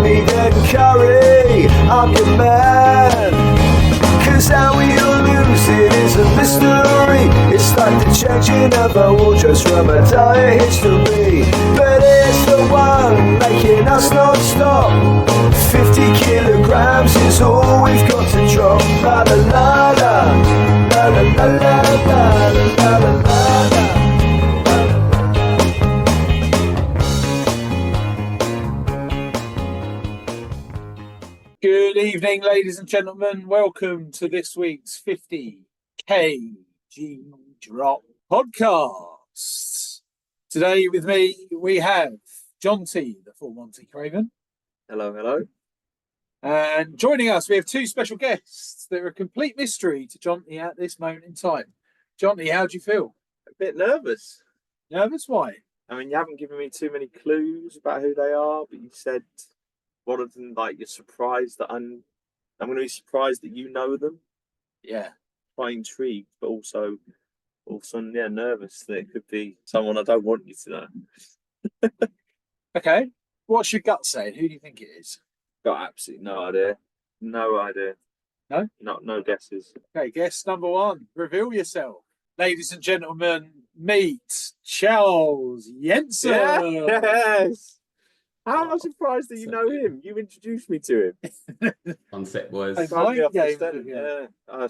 meat and curry, I'm your man. Cause how we all lose it is a mystery. It's like the changing of our wardrobes from a dire history. But it's the one making us not stop. 50 kilograms is all we've got to drop. La la la la, la la la la la la la la. Good evening, ladies and gentlemen. Welcome to this week's 50 kg Drop podcast. Today with me, we have Jonty, the full Monty Craven. Hello, hello. And joining us, we have two special guests that are a complete mystery to Jonty at this moment in time. Jonty, how do you feel? A bit nervous. Nervous? Why? I mean, you haven't given me too many clues about who they are, but you said one of them, like, you're surprised that I'm going to be surprised that you know them. Yeah. Quite intrigued, but also, yeah, nervous that it could be someone I don't want you to know. Okay. What's your gut saying? Who do you think it is? Got absolutely no idea. No idea. No? No guesses. Okay, guess number one. Reveal yourself. Ladies and gentlemen, meet Charles Jensen. Yes! How am I surprised that you know him? You introduced me to him. Concept was So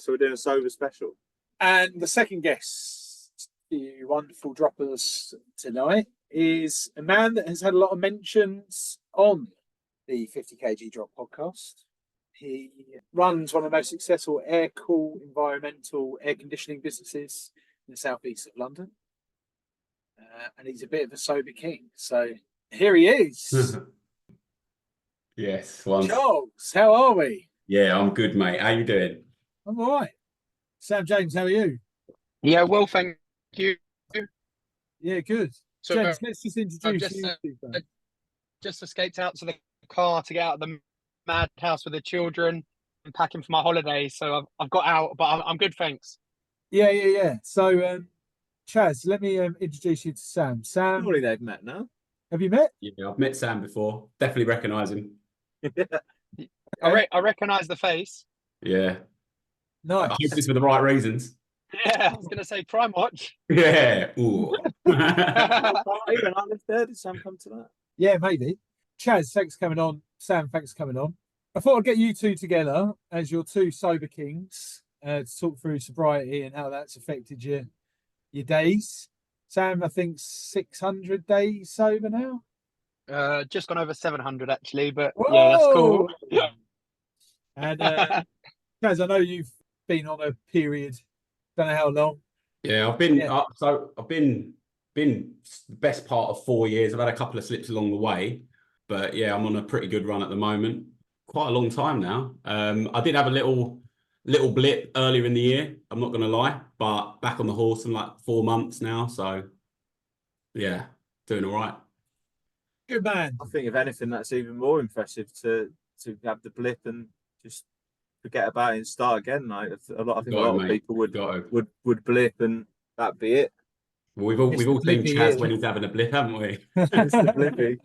we're doing a sober special. And the second guest, you wonderful droppers tonight, is a man that has had a lot of mentions on the 50 kg Drop podcast. He runs one of the most successful air-cool environmental air conditioning businesses in the southeast of London. And he's a bit of a sober king. So here he is. Yes. Charles, how are we? Yeah, I'm good, mate. How you doing? I'm all right. Sam James, how are you? Yeah, well, thank you. Yeah, good. So, James, let's just I've introduce you. just escaped out to the car to get out of the madhouse with the children and packing for my holiday. So I've got out, but I'm good, thanks. Yeah. So, Chaz, let me introduce you to Sam. Sam, Surely they've met now. have you met? Yeah, I've met Sam before. Definitely recognise him. I recognise the face. Yeah. Nice. I hope it's for the right reasons. Yeah, I was going to say Prime Watch. Yeah. Ooh. Even I lived there. Did Sam come to that? Yeah, maybe. Chaz, thanks for coming on. Sam, thanks for coming on. I thought I'd get you two together as your two sober kings to talk through sobriety and how that's affected your days. Sam, I think 600 days sober now. Just gone over 700 actually, but Whoa! yeah, that's cool. And Chaz, I know you've been on a period, don't know how long. Yeah, I've been the best part of 4 years. I've had a couple of slips along the way, but yeah, I'm on a pretty good run at the moment. Quite a long time now. I did have a little blip earlier in the year, I'm not gonna lie, but back on the horse in like 4 months now. So yeah, doing all right. Good man. I think if anything, that's even more impressive to have the blip and just forget about it and start again. Like a lot of people would blip and that'd be it. Well, we've all seen Chaz when he's having a blip, haven't we? It's the blippy.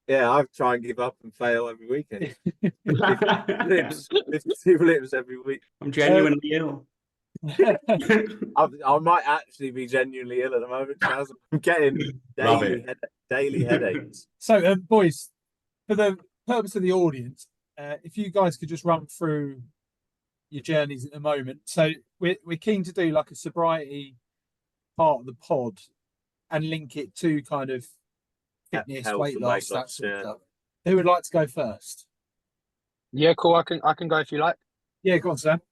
Yeah, I try and give up and fail every weekend. Two blips every week. I'm genuinely ill. I might actually be genuinely ill at the moment, Chaz. I'm getting daily headaches. So, boys, for the purpose of the audience, if you guys could just run through your journeys at the moment. So we're keen to do like a sobriety part of the pod and link it to kind of fitness, weight loss, that sort of stuff. Who would like to go first? Yeah, cool. I can go if you like. Yeah, go on, Sam.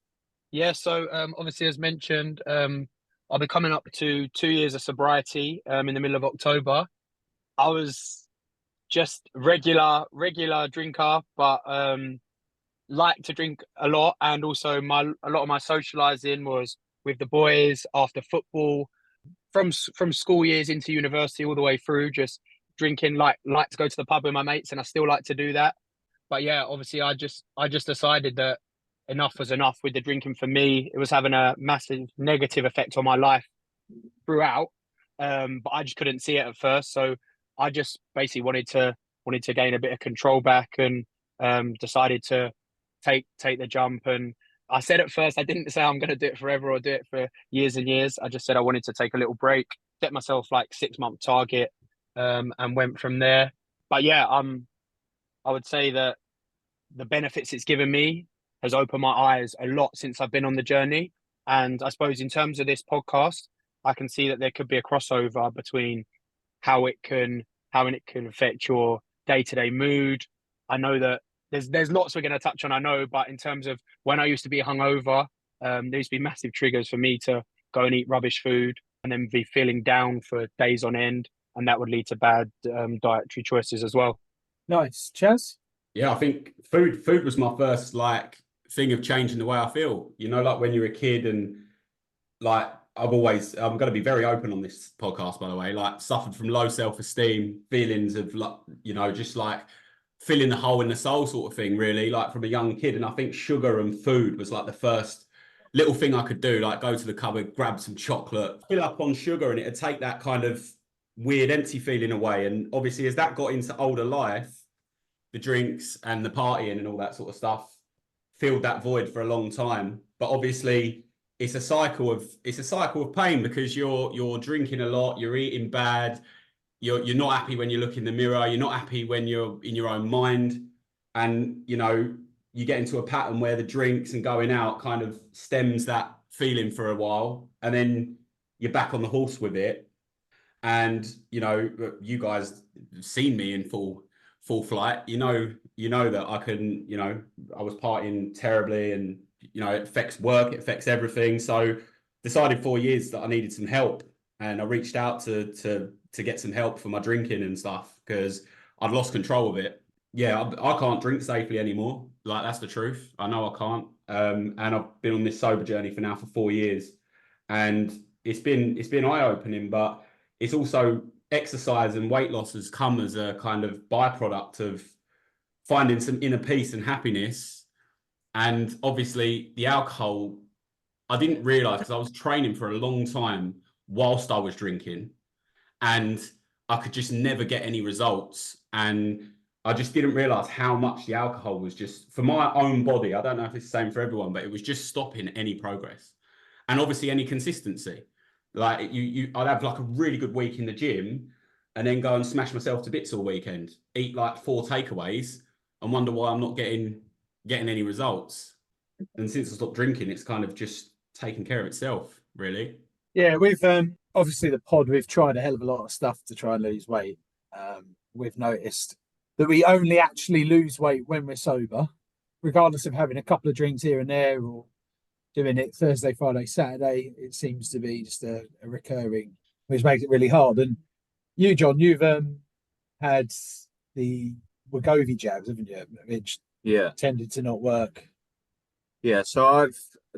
Yeah, so obviously as mentioned, I'll be coming up to 2 years of sobriety in the middle of October. I was just regular drinker, but like to drink a lot, and also a lot of my socializing was with the boys after football, from school years into university all the way through, just drinking, like to go to the pub with my mates, and I still like to do that. But yeah, obviously I just decided that enough was enough with the drinking. For me, it was having a massive negative effect on my life throughout, but I just couldn't see it at first. So I just basically wanted to wanted to gain a bit of control back, and decided to take the jump. And I said at first, I didn't say I'm going to do it forever or do it for years and years. I just said I wanted to take a little break, set myself like 6-month target, and went from there. But yeah, I would say that the benefits it's given me has opened my eyes a lot since I've been on the journey. And I suppose in terms of this podcast, I can see that there could be a crossover between how it can affect your day-to-day mood. I know that there's lots we're going to touch on, I know, but in terms of when I used to be hungover, there used to be massive triggers for me to go and eat rubbish food and then be feeling down for days on end, and that would lead to bad dietary choices as well. Nice. Chaz? Yeah, I think food was my first like thing of changing the way I feel. You know, like when you're a kid, and like I'm going to be very open on this podcast, by the way, like suffered from low self-esteem, feelings of like, you know, just like filling the hole in the soul sort of thing, really, like from a young kid. And I think sugar and food was like the first little thing I could do, like go to the cupboard, grab some chocolate, fill up on sugar, and it'd take that kind of weird empty feeling away. And obviously as that got into older life, the drinks and the partying and all that sort of stuff filled that void for a long time. But obviously it's a cycle of pain, because you're drinking a lot, you're eating bad, you're not happy when you look in the mirror, you're not happy when you're in your own mind, and you know, you get into a pattern where the drinks and going out kind of stems that feeling for a while, and then you're back on the horse with it. And you know, you guys have seen me in full flight, you know that I can, you know, I was partying terribly, and you know, it affects work, it affects everything. So decided 4 years that I needed some help, and I reached out to get some help for my drinking and stuff, because I'd lost control of it. Yeah, I can't drink safely anymore. Like, that's the truth. I know I can't. And I've been on this sober journey for 4 years, and it's been eye-opening, but it's also exercise and weight loss has come as a kind of byproduct of finding some inner peace and happiness. And obviously the alcohol, I didn't realize, because I was training for a long time whilst I was drinking, and I could just never get any results. And I just didn't realize how much the alcohol was just, for my own body, I don't know if it's the same for everyone, but it was just stopping any progress and obviously any consistency. Like I'd have like a really good week in the gym and then go and smash myself to bits all weekend, eat like 4 takeaways and wonder why I'm not getting any results. And since I stopped drinking, it's kind of just taken care of itself, really. Yeah, we've obviously the pod, we've tried a hell of a lot of stuff to try and lose weight. We've noticed that we only actually lose weight when we're sober, regardless of having a couple of drinks here and there or doing it Thursday, Friday, Saturday. It seems to be just a recurring, which makes it really hard. And you, John, you've had the Wegovy jabs, haven't you? Which tended to not work. Yeah, so I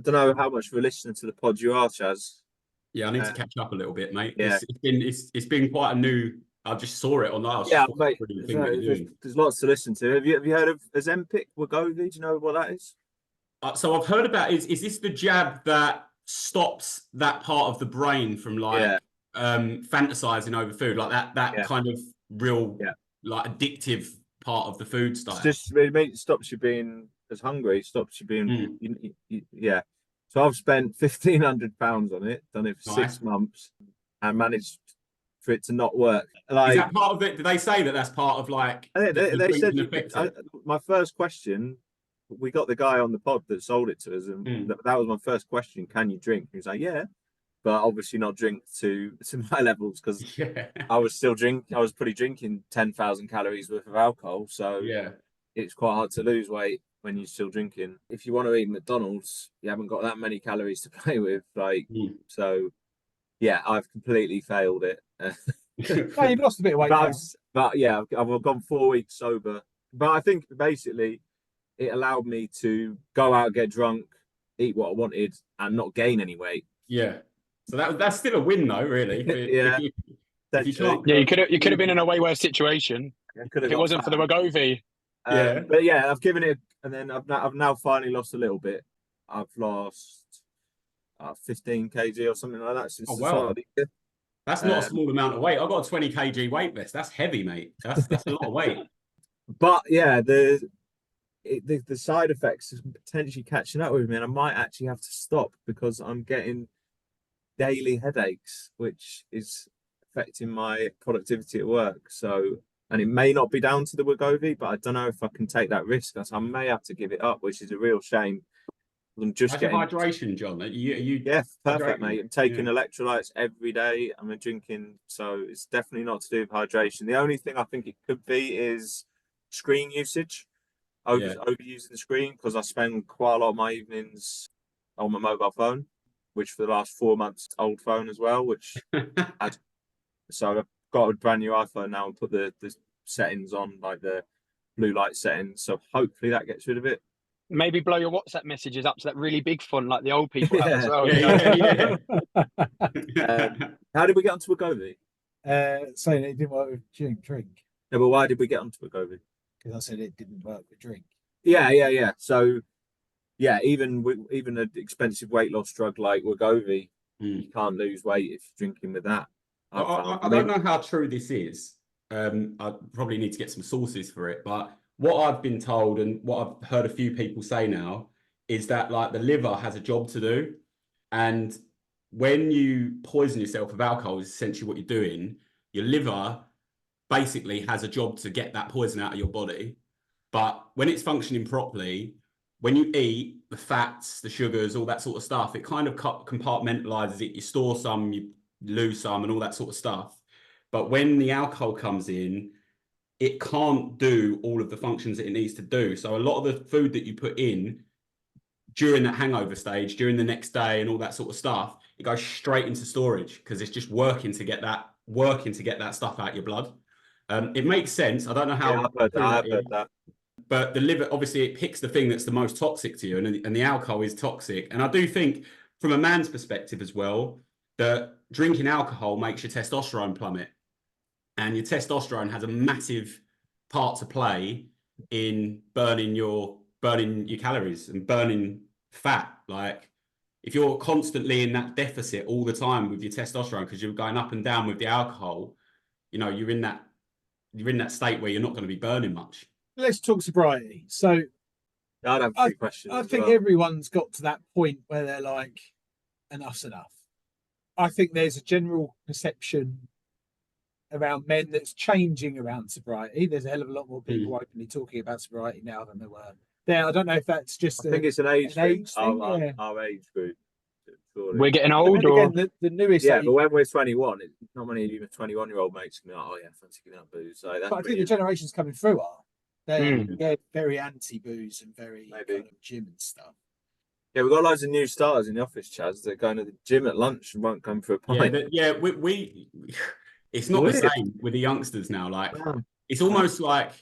don't know how much of a listener to the pod you are, Chaz. Yeah, I need to catch up a little bit, mate. Yeah. It's been quite a new. I just saw it on that. Yeah, mate. There's lots to listen to. Have you heard of Ozempic, Wegovy? Do you know what that is? So I've heard about. Is this the jab that stops that part of the brain from fantasizing over food, like that kind of real like addictive part of the food style? It stops you being as hungry. It stops you being So I've spent £1,500 on it, done it for 6 months, and managed for it to not work. Like, is that part of it? Did they say that that's part of like? They said my first question. We got the guy on the pod that sold it to us, and that was my first question: can you drink? He was like, yeah, but obviously not drink to my levels, because I was still drinking. I was probably drinking 10,000 calories worth of alcohol, so it's quite hard to lose weight when you're still drinking. If you want to eat McDonald's, you haven't got that many calories to play with. So yeah, I've completely failed it. Oh, you've lost a bit of weight. But yeah, I've gone 4 weeks sober. But I think basically it allowed me to go out, get drunk, eat what I wanted, and not gain any weight. Yeah. So that's still a win, though, really. You could have been in a way worse situation if it wasn't for the Wegovy. But yeah, I've given it, and then I've now finally lost a little bit. I've lost 15 kg or something like that since the start of the year. That's not a small amount of weight. I've got a 20 kg weight vest. That's heavy, mate. That's a lot of weight. But yeah, the side effects is potentially catching up with me, and I might actually have to stop because I'm getting daily headaches, which is affecting my productivity at work. So, and it may not be down to the Wegovy, but I don't know if I can take that risk. So I may have to give it up, which is a real shame. I'm just How's getting your hydration, John? Are you yeah, perfect, hydrating? mate. I'm taking Yeah. electrolytes every day. I'm drinking, so it's definitely not to do with hydration. The only thing I think it could be is screen usage. Overusing the screen, because I spend quite a lot of my evenings on my mobile phone, which for the last 4 months old phone as well, so I've got a brand new iPhone now and put the settings on, like the blue light settings, so hopefully that gets rid of it. Maybe blow your WhatsApp messages up to that really big font like the old people have as well. Yeah. How did we get onto Wegovy? Saying it didn't work with drink. No, but why did we get onto Wegovy? Because I said it didn't work with drink. Yeah. So yeah, even an expensive weight loss drug like Wegovy, you can't lose weight if you're drinking with that. I don't know how true this is. I probably need to get some sources for it, but what I've been told and what I've heard a few people say now is that like the liver has a job to do, and when you poison yourself with alcohol is essentially what you're doing. Your liver basically has a job to get that poison out of your body, but when it's functioning properly, when you eat the fats, the sugars, all that sort of stuff, it kind of compartmentalizes it. You store some, you lose some, and all that sort of stuff. But when the alcohol comes in, it can't do all of the functions that it needs to do. So a lot of the food that you put in during that hangover stage, during the next day and all that sort of stuff, it goes straight into storage because it's just working to get that stuff out your blood. It makes sense. I don't know how. I've heard that. But the liver, obviously, it picks the thing that's the most toxic to you, and the alcohol is toxic. And I do think, from a man's perspective as well, that drinking alcohol makes your testosterone plummet. And your testosterone has a massive part to play in burning your calories and burning fat. Like, if you're constantly in that deficit all the time with your testosterone because you're going up and down with the alcohol, you're in that state where you're not going to be burning much. Let's talk sobriety. So I'd have three questions. I think everyone's got to that point where they're like, enough's enough. I think there's a general perception around men that's changing around sobriety. There's a hell of a lot more people openly talking about sobriety now than there were there. I don't know if that's just I think it's an age thing. Yeah. Our age group. Surely. We're getting old, or again, the newest. Yeah, but when we're 21, not many of you 21-year-old mates can be like, oh yeah, fancy giving up booze. So that's but I think the generations coming through are they're very anti-booze and very kind of gym and stuff. Yeah, we've got loads of new starters in the office, Chaz. They're going to the gym at lunch and won't come for a pint. We it's not the same with the youngsters now. Like, it's almost like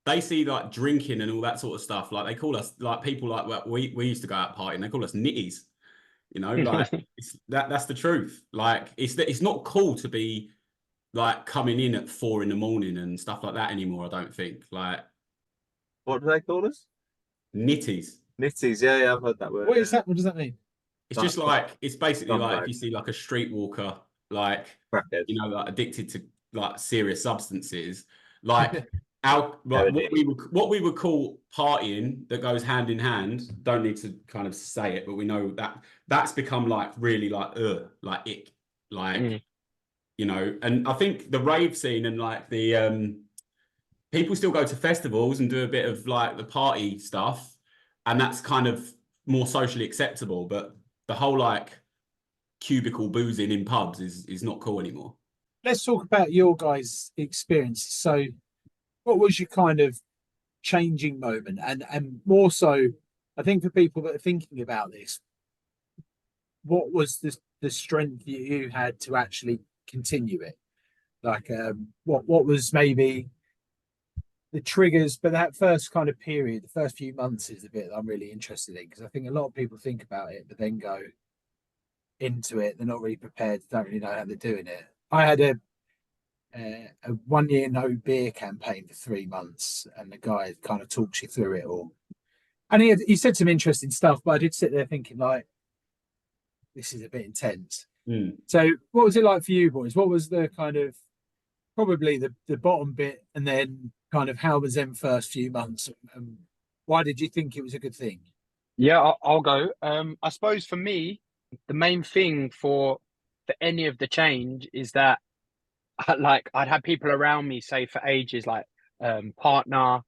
they see like drinking and all that sort of stuff. Like, they call us, like, people like we used to go out partying, they call us nitties. Like that's the truth. Like, it's not cool to be like coming in at 4 a.m. and stuff like that anymore. I don't think. Like, what do they call us? Nitties. Nitties, yeah, I've heard that word. What is that? What does that mean? It's just like, it's basically like if you see like a streetwalker, like, like addicted to like serious substances, like what we would call partying that goes hand in hand. Don't need to kind of say it, but we know that that's become like really like ick, like and I think the rave scene and like the people still go to festivals and do a bit of like the party stuff, and that's kind of more socially acceptable, but the whole like cubicle boozing in pubs is not cool anymore. Let's talk about your guys' experiences. So what was your kind of changing moment? And more so, I think for people that are thinking about this, what was the strength that you had to actually continue it? Like, what was maybe the triggers? But that first kind of period, the first few months, is the bit that I'm really interested in, because I think a lot of people think about it, but then go into it, they're not really prepared, don't really know how they're doing it. I had a 1 year no beer campaign for 3 months, and the guy kind of talks you through it all. And he said some interesting stuff, but I did sit there thinking, like, this is a bit intense. So what was it like for you boys? What was the kind of probably the bottom bit, and then kind of how was them first few months, and why did you think it was a good thing? Yeah, I'll go. I suppose for me, the main thing for any of the change is that I'd had people around me say for ages, like partner,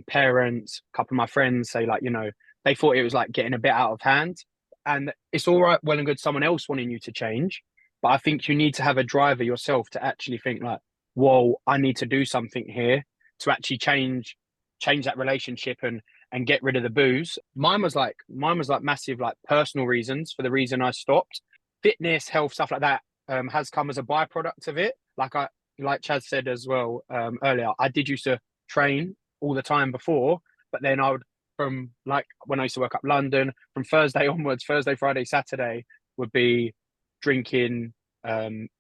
parents, a couple of my friends say like, they thought it was like getting a bit out of hand. And it's all right, well and good, someone else wanting you to change. But I think you need to have a driver yourself to actually think like, whoa, I need to do something here to actually change that relationship and get rid of the booze. Mine was like massive like personal reasons for the reason I stopped. Fitness, health, stuff like that has come as a byproduct of it. Like Chaz said as well earlier, I did used to train all the time before, but then I would, from like when I used to work up London, from Thursday onwards, Thursday, Friday, Saturday would be drinking,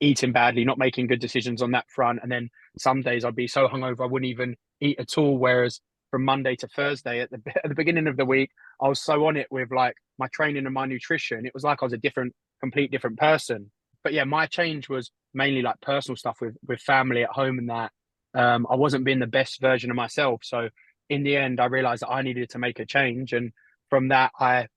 eating badly, not making good decisions on that front. And then some days I'd be so hungover I wouldn't even eat at all. Whereas from Monday to Thursday at the beginning of the week, I was so on it with like my training and my nutrition. It was like I was a complete different person. But yeah, my change was mainly like personal stuff with family at home and that. I wasn't being the best version of myself. So in the end, I realized that I needed to make a change. And from that, I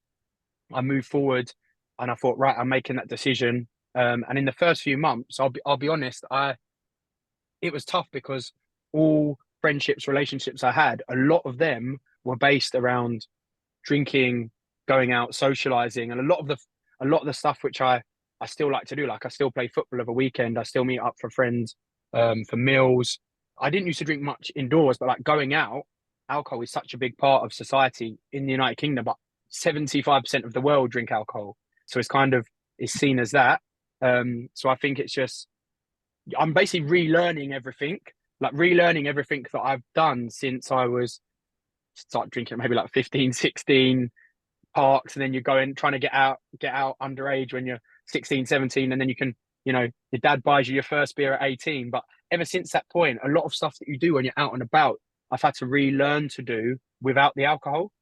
moved forward and I thought, right, I'm making that decision. And in the first few months, I'll be honest, it was tough because all friendships, relationships I had, a lot of them were based around drinking, going out, socializing, and a lot of the stuff which I still like to do. Like I still play football of a weekend. I still meet up for friends, for meals. I didn't used to drink much indoors, but like going out, alcohol is such a big part of society in the United Kingdom. But 75% of the world drink alcohol, so it's seen as that. So I think it's just I'm basically relearning everything that I've done since I was start drinking maybe like 15, 16 parks, and then you're going trying to get out underage when you're 16, 17, and then you can, your dad buys you your first beer at 18. But ever since that point, a lot of stuff that you do when you're out and about, I've had to relearn to do without the alcohol,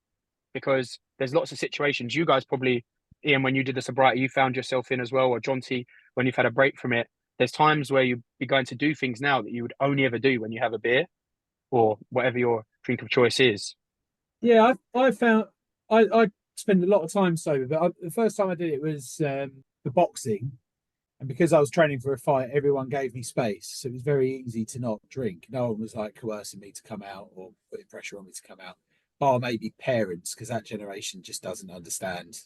because there's lots of situations you guys probably, Ian, when you did the sobriety, you found yourself in as well, or Jonty, when you've had a break from it. There's times where you'd be going to do things now that you would only ever do when you have a beer or whatever your drink of choice is. Yeah, I found I spend a lot of time sober, but the first time I did it was for boxing, and because I was training for a fight, everyone gave me space, so it was very easy to not drink. No one was like coercing me to come out or putting pressure on me to come out, bar maybe parents, because that generation just doesn't understand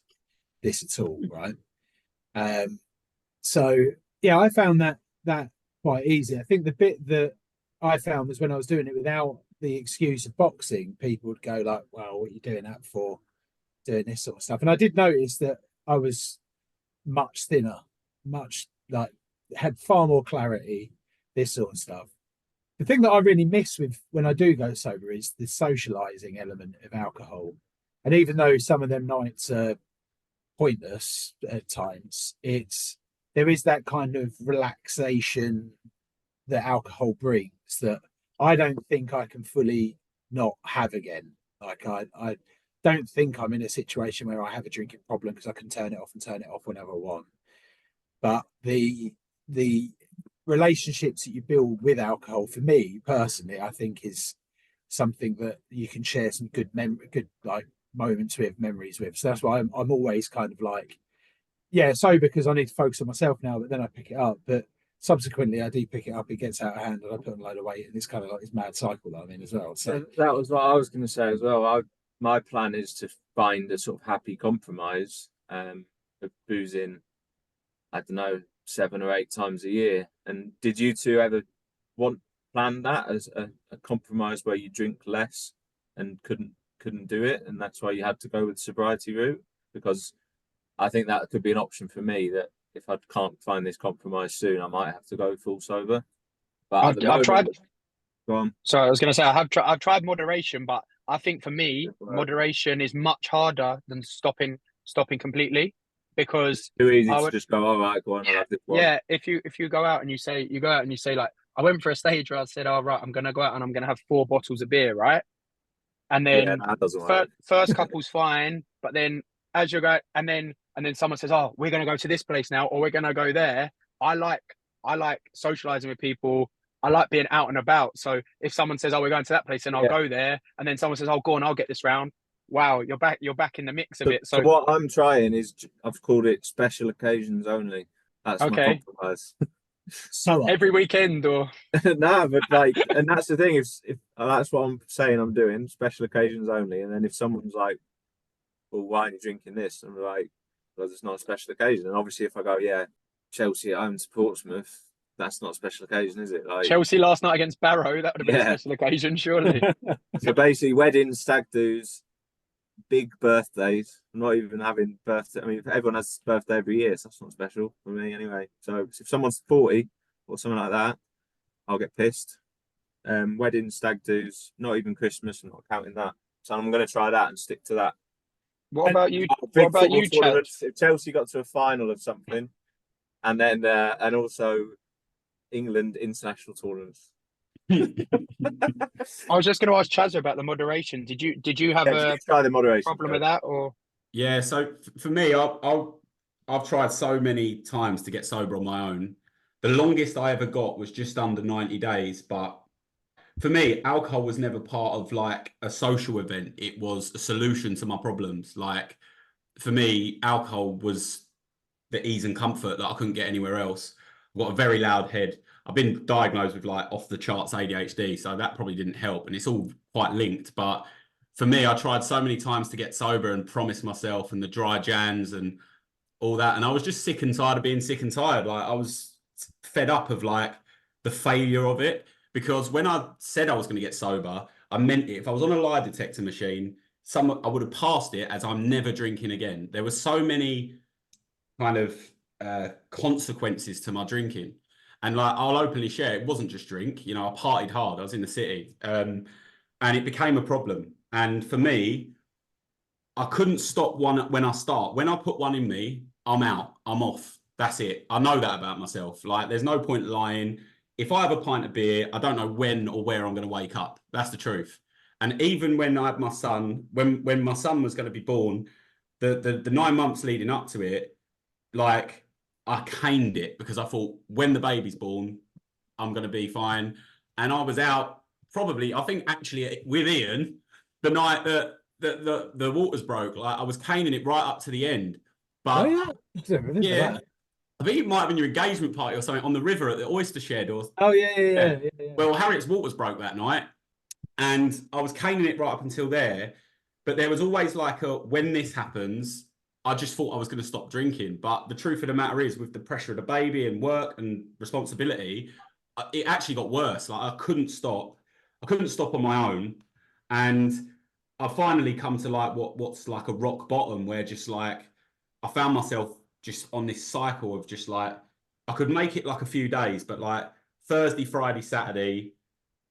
this at all, right? So yeah, I found that quite easy. I think the bit that I found was when I was doing it without the excuse of boxing, people would go like, "Well, what are you doing that for? Doing this sort of stuff." And I did notice that I was much thinner, much like had far more clarity, this sort of stuff. The thing that I really miss with when I do go sober is the socializing element of alcohol. And even though some of them nights are pointless at times, there is that kind of relaxation that alcohol brings that I don't think I can fully not have again. Like I don't think I'm in a situation where I have a drinking problem, because I can turn it off whenever I want. But the relationships that you build with alcohol, for me personally, I think is something that you can share some good like moments with, memories with. So that's why I'm always kind of like, yeah, so because I need to focus on myself now, but then I pick it up. But subsequently, I do pick it up, it gets out of hand, and I put on a load of weight, and it's kind of like this mad cycle that I'm in as well. So that was what I was going to say as well. My plan is to find a sort of happy compromise of boozing, I don't know, 7 or 8 times a year. And did you two ever plan that as a compromise where you drink less and couldn't do it, and that's why you had to go with the sobriety route? Because I think that could be an option for me, that if I can't find this compromise soon, I might have to go full sober. But I've tried. Go on. So I was going to say I've tried moderation, but I think for me, moderation is much harder than stopping completely, because it's too easy to just go, all right, go on, I'll have this one. Yeah, if you go out and you say like, I went for a stage where I said, all right, I'm going to go out and I'm going to have 4 bottles of beer, right? And then that doesn't work. First couple's fine, but then as you go, and then someone says, oh, we're going to go to this place now, or we're going to go there. I like socializing with people. I like being out and about. So if someone says, "Oh, we're going to that place," then I'll Yeah. go there, and then someone says, "Oh, go on, I'll get this round." Wow, you're back in the mix of it. So So what I'm trying is, I've called it special occasions only. That's my okay, compromise. So every weekend or Nah, but like, and that's the thing. If that's what I'm saying, I'm doing special occasions only. And then if someone's like, "Well, why aren't you drinking this?" I'm like, "Well, it's not a special occasion." And obviously, if I go, "Yeah, Chelsea at home to Portsmouth," that's not a special occasion, is it? Like, Chelsea last night against Barrow, that would have been a yeah. special occasion, surely. So basically, weddings, stag do's, big birthdays. I'm not even having birthday. I mean, everyone has a birthday every year, so that's not special for me anyway. So if someone's 40 or something like that, I'll get pissed. Weddings, stag do's, not even Christmas. I'm not counting that. So I'm going to try that and stick to that. What about you? Big What about football you, tournaments. Chad? If Chelsea got to a final of something, and then and also England international tournaments. I was just going to ask Chaz about the moderation. Did you have Yeah, a try the moderation. problem with that, or Yeah, so for me, I've tried so many times to get sober on my own. The longest I ever got was just under 90 days. But for me, alcohol was never part of like a social event. It was a solution to my problems. Like for me, alcohol was the ease and comfort that I couldn't get anywhere else. I've got a very loud head. I've been diagnosed with like off the charts ADHD, so that probably didn't help. And it's all quite linked. But for me, I tried so many times to get sober and promised myself and the dry Jans and all that. And I was just sick and tired of being sick and tired. Like I was fed up of like the failure of it. Because when I said I was going to get sober, I meant it. If I was on a lie detector machine, I would have passed it as I'm never drinking again. There were so many kind of consequences to my drinking. And like I'll openly share, it wasn't just drink. You know, I partied hard. I was in the city, and it became a problem. And for me, I couldn't stop one when I start. When I put one in me, I'm out. I'm off. That's it. I know that about myself. Like, there's no point lying. If I have a pint of beer, I don't know when or where I'm going to wake up. That's the truth. And even when I had my son, when my son was going to be born, the 9 months leading up to it, like I caned it because I thought when the baby's born, I'm going to be fine. And I was out probably, I think actually with Ian, the night that the waters broke. Like I was caning it right up to the end. But yeah, I don't remember yeah, that. I think it might have been your engagement party or something on the river at the oyster shed or Oh yeah. Well, Harriet's waters broke that night, and I was caning it right up until there. But there was always like when this happens, I just thought I was going to stop drinking. But the truth of the matter is, with the pressure of the baby and work and responsibility, it actually got worse. Like I couldn't stop. I couldn't stop on my own, and I finally come to like what's like a rock bottom, where just like I found myself just on this cycle of just like I could make it like a few days, but like Thursday, Friday, Saturday,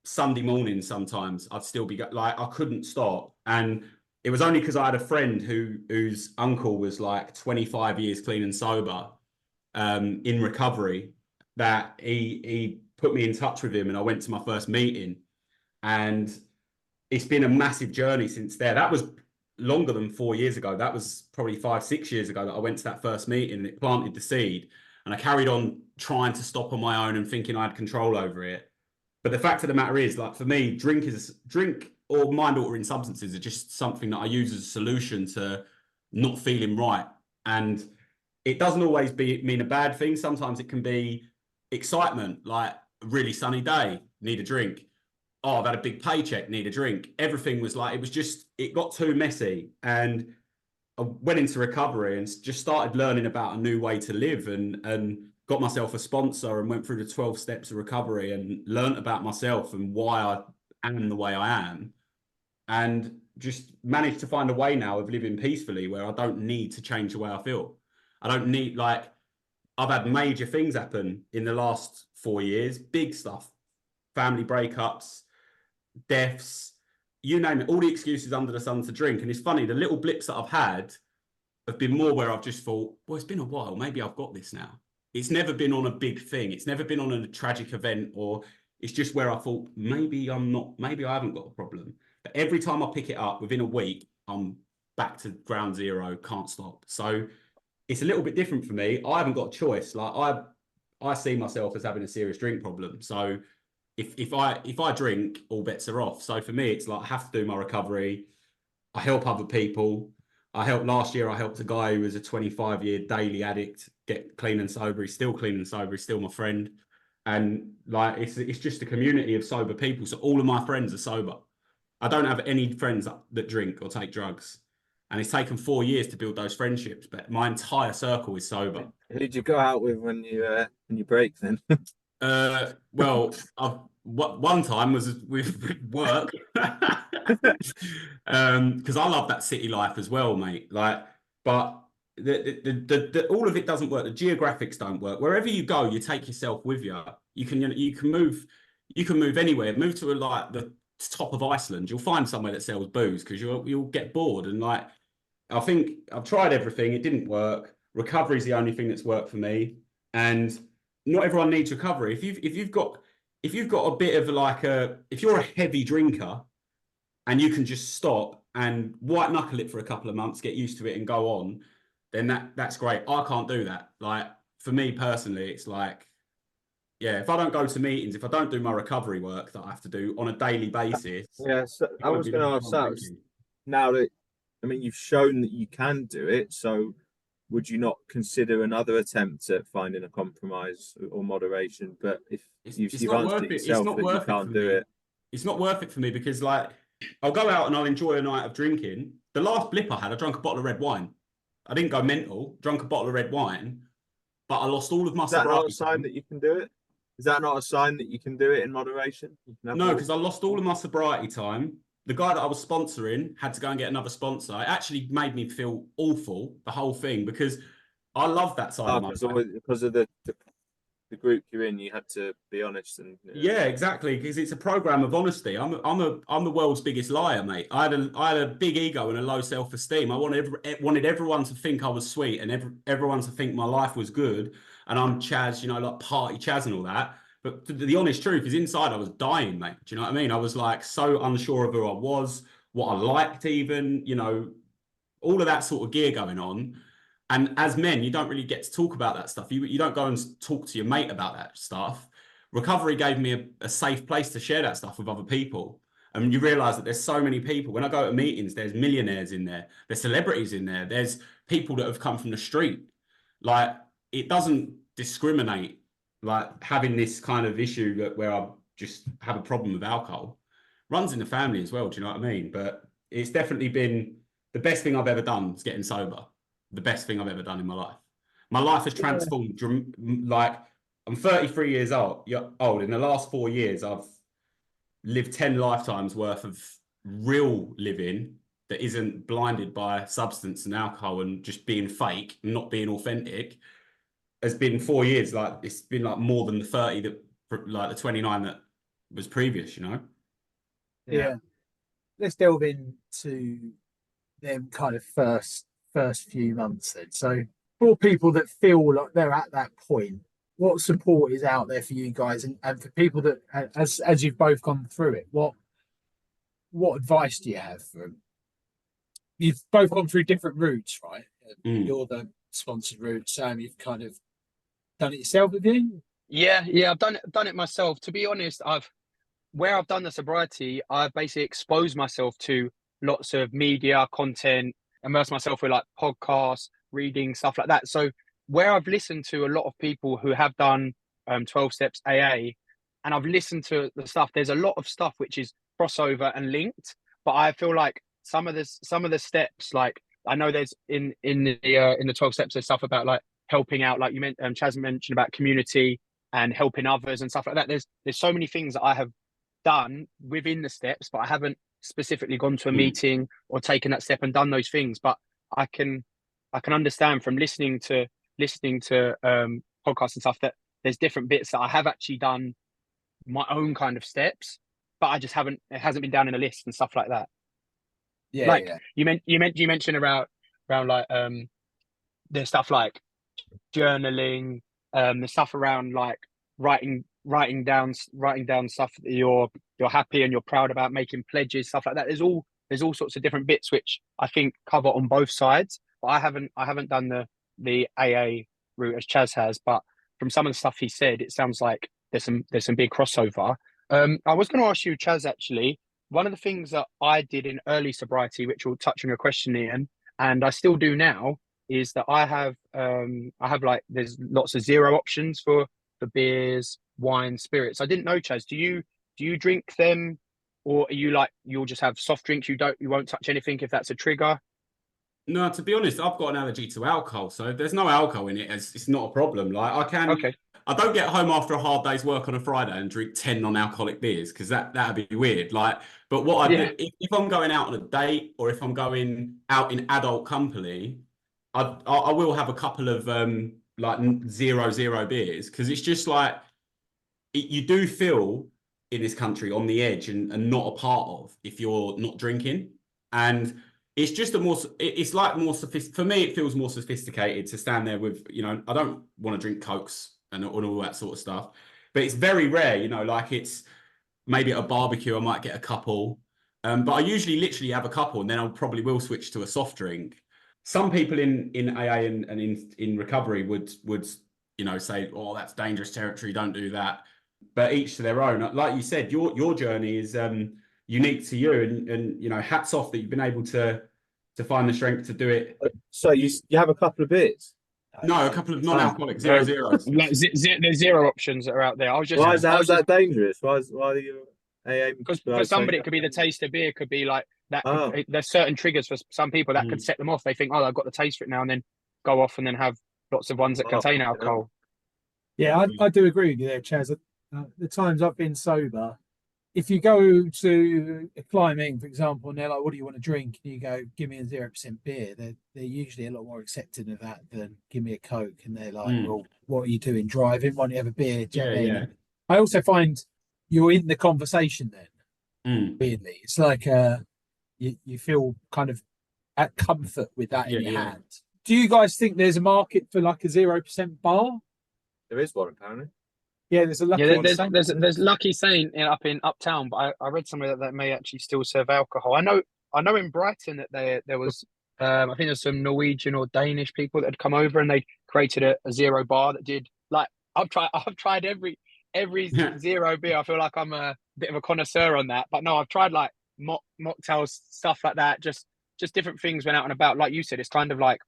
Sunday morning sometimes I'd still be like I couldn't stop. And it was only because I had a friend whose uncle was like 25 years clean and sober in recovery that he put me in touch with him, and I went to my first meeting, and it's been a massive journey since there. That was longer than 4 years ago. That was probably 5-6 years ago that I went to that first meeting, and it planted the seed. And I carried on trying to stop on my own and thinking I had control over it. But the fact of the matter is, like for me, drink or mind-altering substances are just something that I use as a solution to not feeling right. And it doesn't always mean a bad thing. Sometimes it can be excitement, like a really sunny day, need a drink. Oh, I've had a big paycheck, need a drink. Everything was like, it got too messy. And I went into recovery and just started learning about a new way to live, and got myself a sponsor and went through the 12 steps of recovery and learned about myself and why I am the way I am, and just managed to find a way now of living peacefully where I don't need to change the way I feel. I don't need, like, I've had major things happen in the last 4 years, big stuff, family breakups, deaths, you name it, all the excuses under the sun to drink. And it's funny, the little blips that I've had have been more where I've just thought, well, it's been a while, maybe I've got this now. It's never been on a big thing. It's never been on a tragic event, or it's just where I thought, maybe I haven't got a problem. But every time I pick it up within a week, I'm back to ground zero, can't stop. So it's a little bit different for me. I haven't got a choice. Like I see myself as having a serious drink problem. So if I drink, all bets are off. So for me, it's like I have to do my recovery. I help other people. Last year, I helped a guy who was a 25-year daily addict get clean and sober. He's still clean and sober. He's still my friend. And like, it's just a community of sober people. So all of my friends are sober. I don't have any friends that drink or take drugs. And it's taken 4 years to build those friendships, but my entire circle is sober. Who did you go out with when you break then? Well, one time was with work, because I love that city life as well, mate. Like, but the all of it doesn't work. The geographics don't work. Wherever you go, you take yourself with you. You can move anywhere. Move to like the top of Iceland. You'll find somewhere that sells booze because you'll get bored. And like, I think I've tried everything. It didn't work. Recovery is the only thing that's worked for me, and not everyone needs recovery. If you've got a bit of like if you're a heavy drinker and you can just stop and white knuckle it for a couple of months, get used to it and go on, then that's great. I can't do that. Like, for me personally, it's like, yeah, if I don't go to meetings, if I don't do my recovery work that I have to do on a daily basis. Yeah, so I was going to ask that. Now that, I mean, you've shown that you can do it, so would you not consider another attempt at finding a compromise or moderation? But if you've answered it yourself that you can't do it. It's not worth it for me because, like, I'll go out and I'll enjoy a night of drinking. The last blip I had, I drank a bottle of red wine. I didn't go mental, drank a bottle of red wine, but I lost all of my sobriety. Is that not a sign that you can do it? Is that not a sign that you can do it in moderation? No, because I lost all of my sobriety time. The guy that I was sponsoring had to go and get another sponsor. It actually made me feel awful, the whole thing, because I love that side of my life. Because of the group you're in, you had to be honest. And yeah, exactly, because it's a program of honesty. I'm the world's biggest liar, mate. I had a big ego and a low self-esteem. I wanted everyone to think I was sweet and everyone to think my life was good. And I'm Chaz, like party Chaz and all that. But the honest truth is, inside I was dying, mate. Do you know what I mean? I was like so unsure of who I was, what I liked even, all of that sort of gear going on. And as men, you don't really get to talk about that stuff. You don't go and talk to your mate about that stuff. Recovery gave me a safe place to share that stuff with other people. And you realize that there's so many people. When I go to meetings, there's millionaires in there. There's celebrities in there. There's people that have come from the street. Like, it doesn't discriminate. Like, having this kind of issue where I just have a problem with alcohol runs in the family as well. Do you know what I mean? But it's definitely been the best thing I've ever done is getting sober. The best thing I've ever done in my life. My life has transformed. Like, I'm 33 years old. In the last 4 years, I've lived 10 lifetimes worth of real living that isn't blinded by substance and alcohol and just being fake and not being authentic. Has been 4 years. Like, it's been like more than the 30 the 29 that was previous, Yeah. Let's delve into them kind of first few months then. So for people that feel like they're at that point, what support is out there for you guys, and for people that, as you've both gone through it, what advice do you have for them? You've both gone through different routes, right? You're the sponsored route, Sam. You've kind of done it yourself, have you? Yeah, I've done it myself. To be honest, where I've done the sobriety, I've basically exposed myself to lots of media content, immerse myself with like podcasts, reading, stuff like that. So where I've listened to a lot of people who have done 12 steps AA, and I've listened to the stuff, there's a lot of stuff which is crossover and linked, but I feel like some of the steps, like I know there's in the 12 steps, there's stuff about like helping out, like you mentioned, Chaz mentioned about community and helping others and stuff like that. There's so many things that I have done within the steps, but I haven't specifically gone to a meeting or taken that step and done those things. But I can understand from listening to podcasts and stuff that there's different bits that I have actually done my own kind of steps, but it hasn't been down in a list and stuff like that. Yeah, like yeah. you mentioned around like there's stuff like journaling, the stuff around like writing down stuff that you're happy and you're proud about, making pledges, stuff like that. There's all sorts of different bits which I think cover on both sides. But I haven't done the AA route as Chaz has, but from some of the stuff he said, it sounds like there's some big crossover. I was going to ask you, Chaz, actually, one of the things that I did in early sobriety, which will touch on your question, Ian, and I still do now, is that I have like there's lots of zero options for beers, wine, spirits. I didn't know, Chaz. Do you drink them, or are you like you'll just have soft drinks? You won't touch anything if that's a trigger. No, to be honest, I've got an allergy to alcohol, so if there's no alcohol in it, it's not a problem. Like Okay. I don't get home after a hard day's work on a Friday and drink 10 non-alcoholic beers because that'd be weird. Like, but what I Yeah. do if I'm going out on a date or if I'm going out in adult company, I will have a couple of like 0 beers because it's just like you do feel in this country on the edge and not a part of if you're not drinking. And it's just it's like more sophisticated. For me, it feels more sophisticated to stand there with, I don't want to drink Cokes and all that sort of stuff. But it's very rare, like it's maybe at a barbecue, I might get a couple. But I usually literally have a couple and then I probably will switch to a soft drink. Some people in AA and in recovery would say, oh, that's dangerous territory, don't do that. But each to their own. Like you said, your journey is unique to you, and hats off that you've been able to find the strength to do it. So you have a couple of beers? No, a couple of non-alcoholic zeros. Like there's zero options that are out there. I was just How's that dangerous? Why are you AA? Because for somebody it could be the taste of beer, could be like that. Oh. There's certain triggers for some people that could set them off. They think, oh, I've got the taste for it now, and then go off and then have lots of ones that contain alcohol. Yeah, I do agree with you there, Chaz. The times I've been sober, if you go to a climbing, for example, and they're like, what do you want to drink? And you go, give me a 0% beer. They're usually a lot more accepting of that than give me a Coke. And they're like, well, what are you doing? Driving? Why don't you have a beer? Yeah. I also find you're in the conversation then, weirdly. It's like you feel kind of at comfort with that in your hand. Do you guys think there's a market for like a 0% bar? There is one, apparently. Yeah, there's a Lucky there's Lucky Saint up in Uptown, but I read somewhere that may actually still serve alcohol. I know in Brighton that there was I think there's some Norwegian or Danish people that had come over and they created a zero bar that did like I've tried every zero beer. I feel like I'm a bit of a connoisseur on that, but no, I've tried like mocktails, stuff like that, just different things went out and about. Like you said, it's kind of like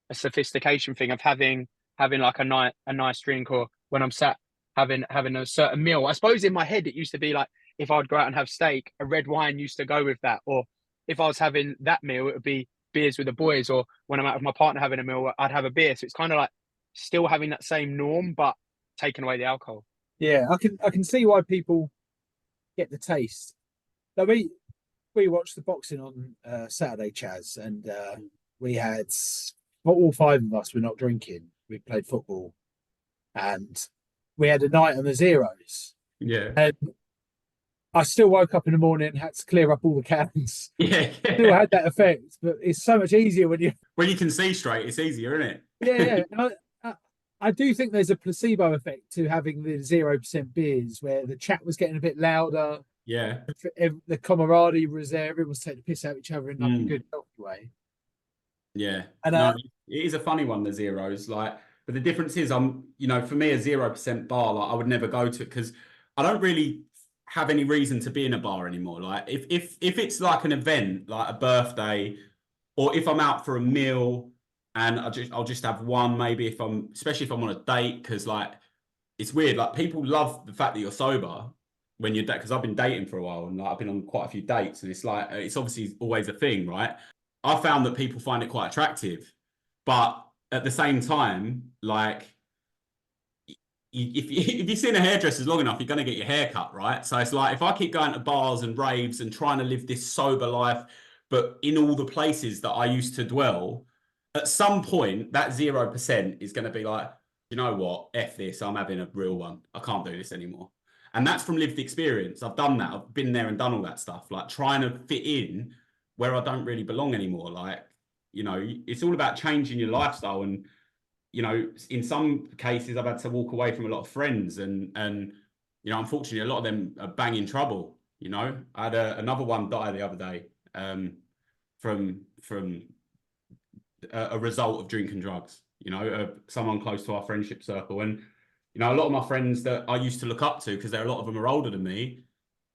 a sophistication thing of having like a nice drink, or when I'm sat having a certain meal. I suppose in my head it used to be like if I'd go out and have steak, a red wine used to go with that, or if I was having that meal, it would be beers with the boys, or when I'm out with my partner having a meal, I'd have a beer. So it's kind of like still having that same norm, but taking away the alcohol. Yeah, I can see why people get the taste. Like we watched the boxing on Saturday, Chaz, and we had all 5 of us were not drinking. We played football, and we had a night on the zeros. Yeah. And I still woke up in the morning and had to clear up all the cans. Yeah. Still had that effect, but it's so much easier when you can see straight. It's easier, isn't it? Yeah. I do think there's a placebo effect to having the 0% beers, where the chat was getting a bit louder. Yeah. The camaraderie was there. Everyone was taking the piss out of each other in like a good, healthy way. Yeah. And it is a funny one, the zeros. But the difference is, for me, a 0% bar, like I would never go to it because I don't really have any reason to be in a bar anymore. Like if it's like an event, like a birthday, or if I'm out for a meal and I'll just have one, maybe especially if I'm on a date, because like it's weird. Like people love the fact that you're sober when you're because I've been dating for a while and like I've been on quite a few dates, and it's like it's obviously always a thing, right? I found that people find it quite attractive, but at the same time, like if you've seen a hairdresser long enough, you're going to get your hair cut, right? So it's like if I keep going to bars and raves and trying to live this sober life, but in all the places that I used to dwell, at some point that 0% is going to be like, you know what, F this, I'm having a real one. I can't do this anymore. And that's from lived experience. I've done that. I've been there and done all that stuff, like trying to fit in where I don't really belong anymore. Like, it's all about changing your lifestyle. And, in some cases I've had to walk away from a lot of friends and unfortunately a lot of them are banging trouble. I had another one die the other day from a result of drinking drugs, someone close to our friendship circle. And, a lot of my friends that I used to look up to, because a lot of them are older than me,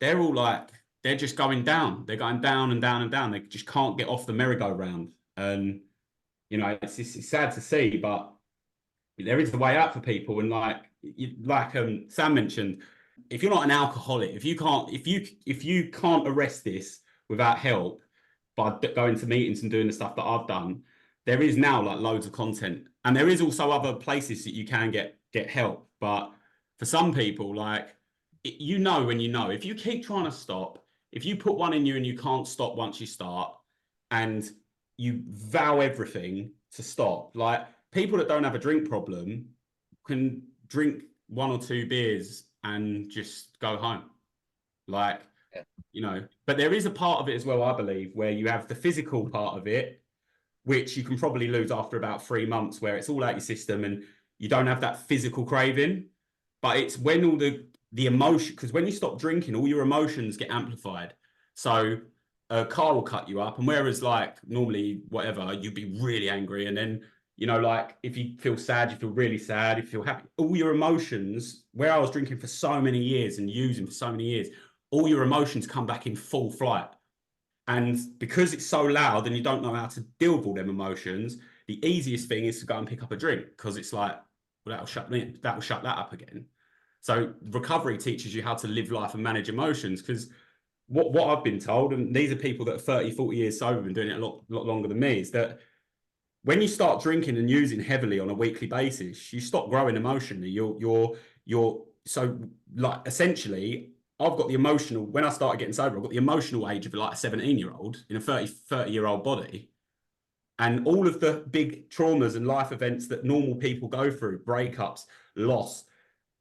they're all like, they're just going down. They're going down and down and down. They just can't get off the merry-go-round. And, you know, it's sad to see, but there is a way out for people. And like Sam mentioned, if you're not an alcoholic, if you can't arrest this without help by going to meetings and doing the stuff that I've done, there is now like loads of content, and there is also other places that you can get help. But for some people, like, you know, when you know, if you keep trying to stop, if you put one in you and you can't stop once you start, and you vow everything to stop, like, people that don't have a drink problem can drink 1 or 2 beers and just go home. Like, you know, but there is a part of it as well, I believe, where you have the physical part of it, which you can probably lose after about 3 months, where it's all out your system and you don't have that physical craving. But it's when all the emotion, because when you stop drinking, all your emotions get amplified. So a car will cut you up, and whereas like normally whatever, you'd be really angry, and then, you know, like if you feel sad, you feel really sad. If you feel happy, all your emotions, where I was drinking for so many years and using for so many years, all your emotions come back in full flight. And because it's so loud and you don't know how to deal with all them emotions, the easiest thing is to go and pick up a drink, because it's like, well, that'll shut that up again. So recovery teaches you how to live life and manage emotions, because what I've been told, and these are people that are 30, 40 years sober and doing it a lot longer than me, is that when you start drinking and using heavily on a weekly basis, you stop growing emotionally. You're so, like, essentially, I've got the emotional, when I started getting sober, I've got the emotional age of like a 17-year-old in a 30-year-old body. And all of the big traumas and life events that normal people go through, breakups, loss,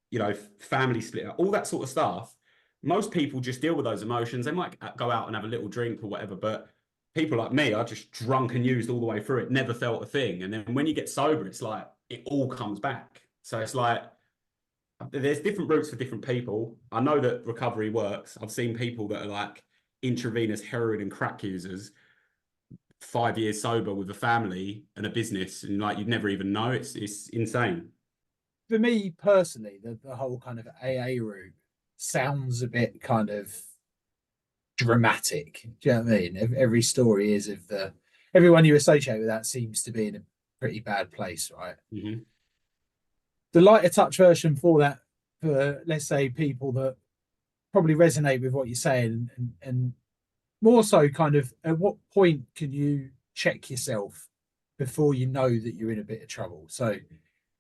you know, family split up, all that sort of stuff, most people just deal with those emotions. They might go out and have a little drink or whatever, but people like me are just drunk and used all the way through it, never felt a thing. And then when you get sober, it's like it all comes back. So it's like, there's different routes for different people. I know that recovery works. I've seen people that are like intravenous heroin and crack users, 5 years sober with a family and a business, and like you'd never even know. It's insane. For me personally, the whole kind of AA route sounds a bit kind of dramatic. Do you know what I mean? Every story is of everyone you associate with that seems to be in a pretty bad place, right? Mm-hmm. The lighter touch version for that, for let's say people that probably resonate with what you're saying, and more so kind of, at what point can you check yourself before you know that you're in a bit of trouble? So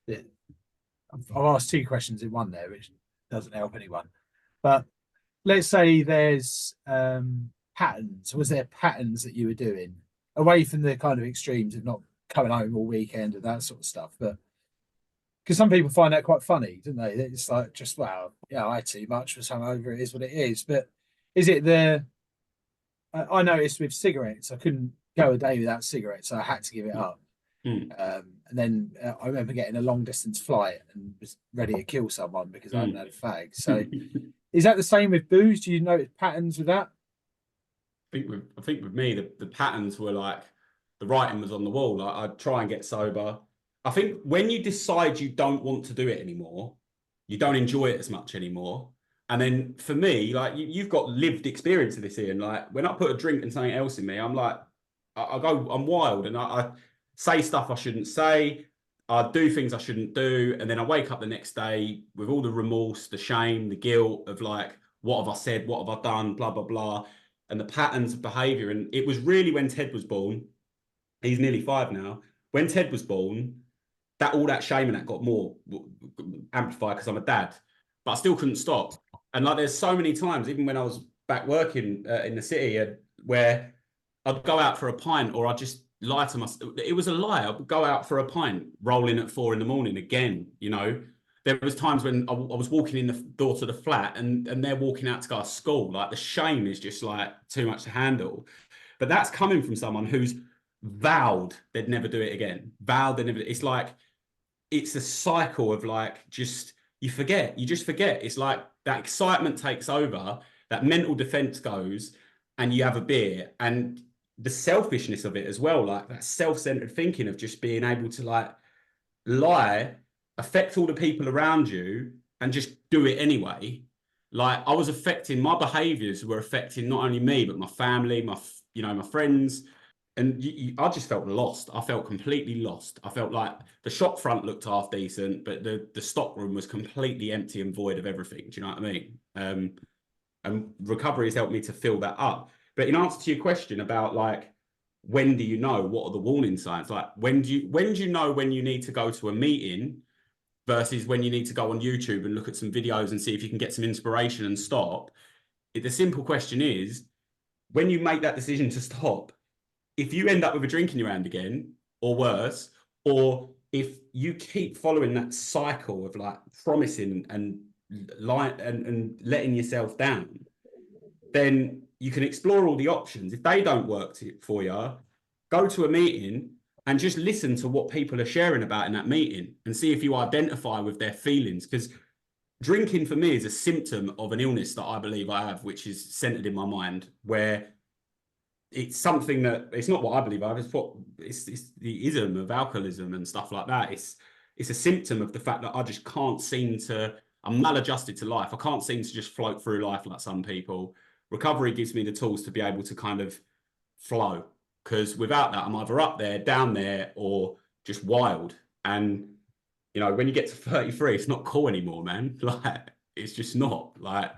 I've asked 2 questions in one there, which doesn't help anyone. But let's say there's patterns. Was there patterns that you were doing away from the kind of extremes of not coming home all weekend and that sort of stuff? But because some people find that quite funny, don't they? It's like, just, well, yeah, I had too much, was hungover, it is what it is. But is it I noticed with cigarettes, I couldn't go a day without cigarettes, so I had to give it up. And then I remember getting a long distance flight and was ready to kill someone because I hadn't had a fag. So is that the same with booze? Do you notice patterns with that? I think with me, the patterns were like, the writing was on the wall. Like, I'd try and get sober. I think when you decide you don't want to do it anymore, you don't enjoy it as much anymore. And then for me, like, you've got lived experience of this, Ian. Like, when I put a drink and something else in me, I'm like, I'm wild, and I say stuff I shouldn't say. I do things I shouldn't do. And then I wake up the next day with all the remorse, the shame, the guilt of like, what have I said? What have I done? Blah, blah, blah. And the patterns of behavior. And it was really when Ted was born, he's nearly 5 now. When Ted was born, all that shame and that got more amplified because I'm a dad, but I still couldn't stop. And like, there's so many times, even when I was back working in the city, where I'd go out for a pint, or I'd just lie to myself. It was a lie. I would go out for a pint, roll in at 4 a.m. again. You know, there was times when I was walking in the door to the flat and they're walking out to go to school. Like, the shame is just like too much to handle. But that's coming from someone who's vowed they'd never do it again. Vowed they'd never. It's like, it's a cycle of like, you just forget. It's like that excitement takes over, that mental defense goes, and you have a beer, and the selfishness of it as well, like that self-centered thinking of just being able to like lie, affect all the people around you, and just do it anyway. Like I was affecting, my behaviors were affecting not only me, but my family, my friends. And I just felt lost. I felt completely lost. I felt like the shop front looked half decent, but the stock room was completely empty and void of everything. Do you know what I mean? And recovery has helped me to fill that up. But in answer to your question about like, when do you know? What are the warning signs? Like when do you know when you need to go to a meeting versus when you need to go on YouTube and look at some videos and see if you can get some inspiration and stop? The simple question is, when you make that decision to stop, if you end up with a drink in your hand again, or worse, or if you keep following that cycle of like promising and lying and letting yourself down, then you can explore all the options. If they don't work for you, go to a meeting and just listen to what people are sharing about in that meeting and see if you identify with their feelings. Because drinking for me is a symptom of an illness that I believe I have, which is centered in my mind, where it's something that it's not what I believe I have. It's the ism of alcoholism and stuff like that. It's a symptom of the fact that I just can't seem to. I'm maladjusted to life. I can't seem to just float through life like some people. Recovery gives me the tools to be able to kind of flow, because without that, I'm either up there, down there, or just wild. And when you get to 33, it's not cool anymore, man. Like it's just not. Like,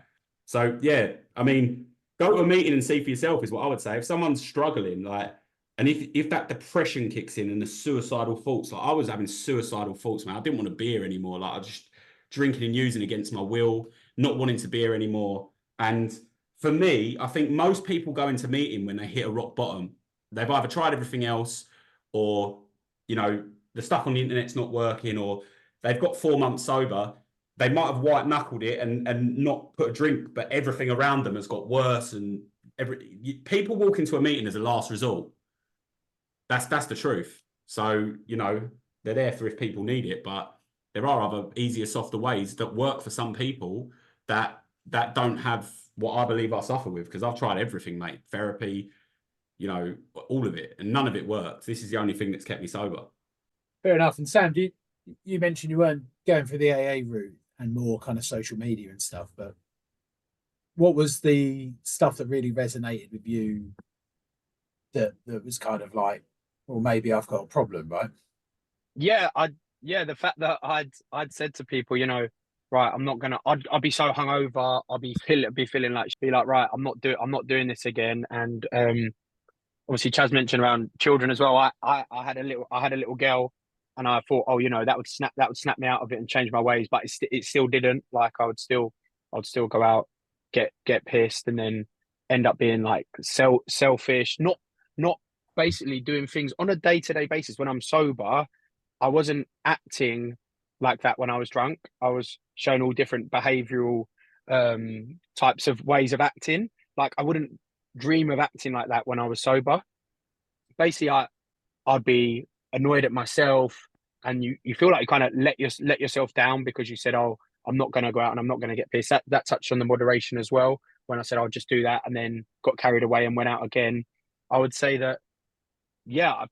so yeah, I mean, go to a meeting and see for yourself is what I would say. If someone's struggling, like, and if that depression kicks in and the suicidal thoughts, like I was having suicidal thoughts, man. I didn't want to be here anymore. Like I just drinking and using against my will, not wanting to be here anymore. And for me, I think most people go into meeting when they hit a rock bottom. They've either tried everything else, or, the stuff on the internet's not working, or they've got 4 months sober. They might have white knuckled it and not put a drink, but everything around them has got worse. And people walk into a meeting as a last resort. That's the truth. So, they're there for if people need it, but there are other easier, softer ways that work for some people that don't have what I believe I suffer with, because I've tried everything, mate. Therapy, all of it, and none of it works. This is the only thing that's kept me sober. Fair enough. And Sam, you mentioned you weren't going for the AA route and more kind of social media and stuff, but what was the stuff that really resonated with you that was kind of like, well, maybe I've got a problem, right? Yeah, the fact that I'd said to people, right, I'm not gonna. I'd be so hungover. I'll be feeling like right, I'm not doing this again. And obviously, Chaz mentioned around children as well. I had a little girl, and I thought, oh, that would snap me out of it and change my ways. But it still didn't. Like I'd still go out, get pissed, and then end up being like selfish, not basically doing things on a day-to-day basis. When I'm sober, I wasn't acting like that when I was drunk. I was showing all different behavioral types of ways of acting. Like I wouldn't dream of acting like that when I was sober. Basically, I'd be annoyed at myself, and you feel like you kind of let yourself down because you said, oh, I'm not going to go out and I'm not going to get pissed. That touched on the moderation as well. When I said I'll just do that and then got carried away and went out again. I would say that, yeah,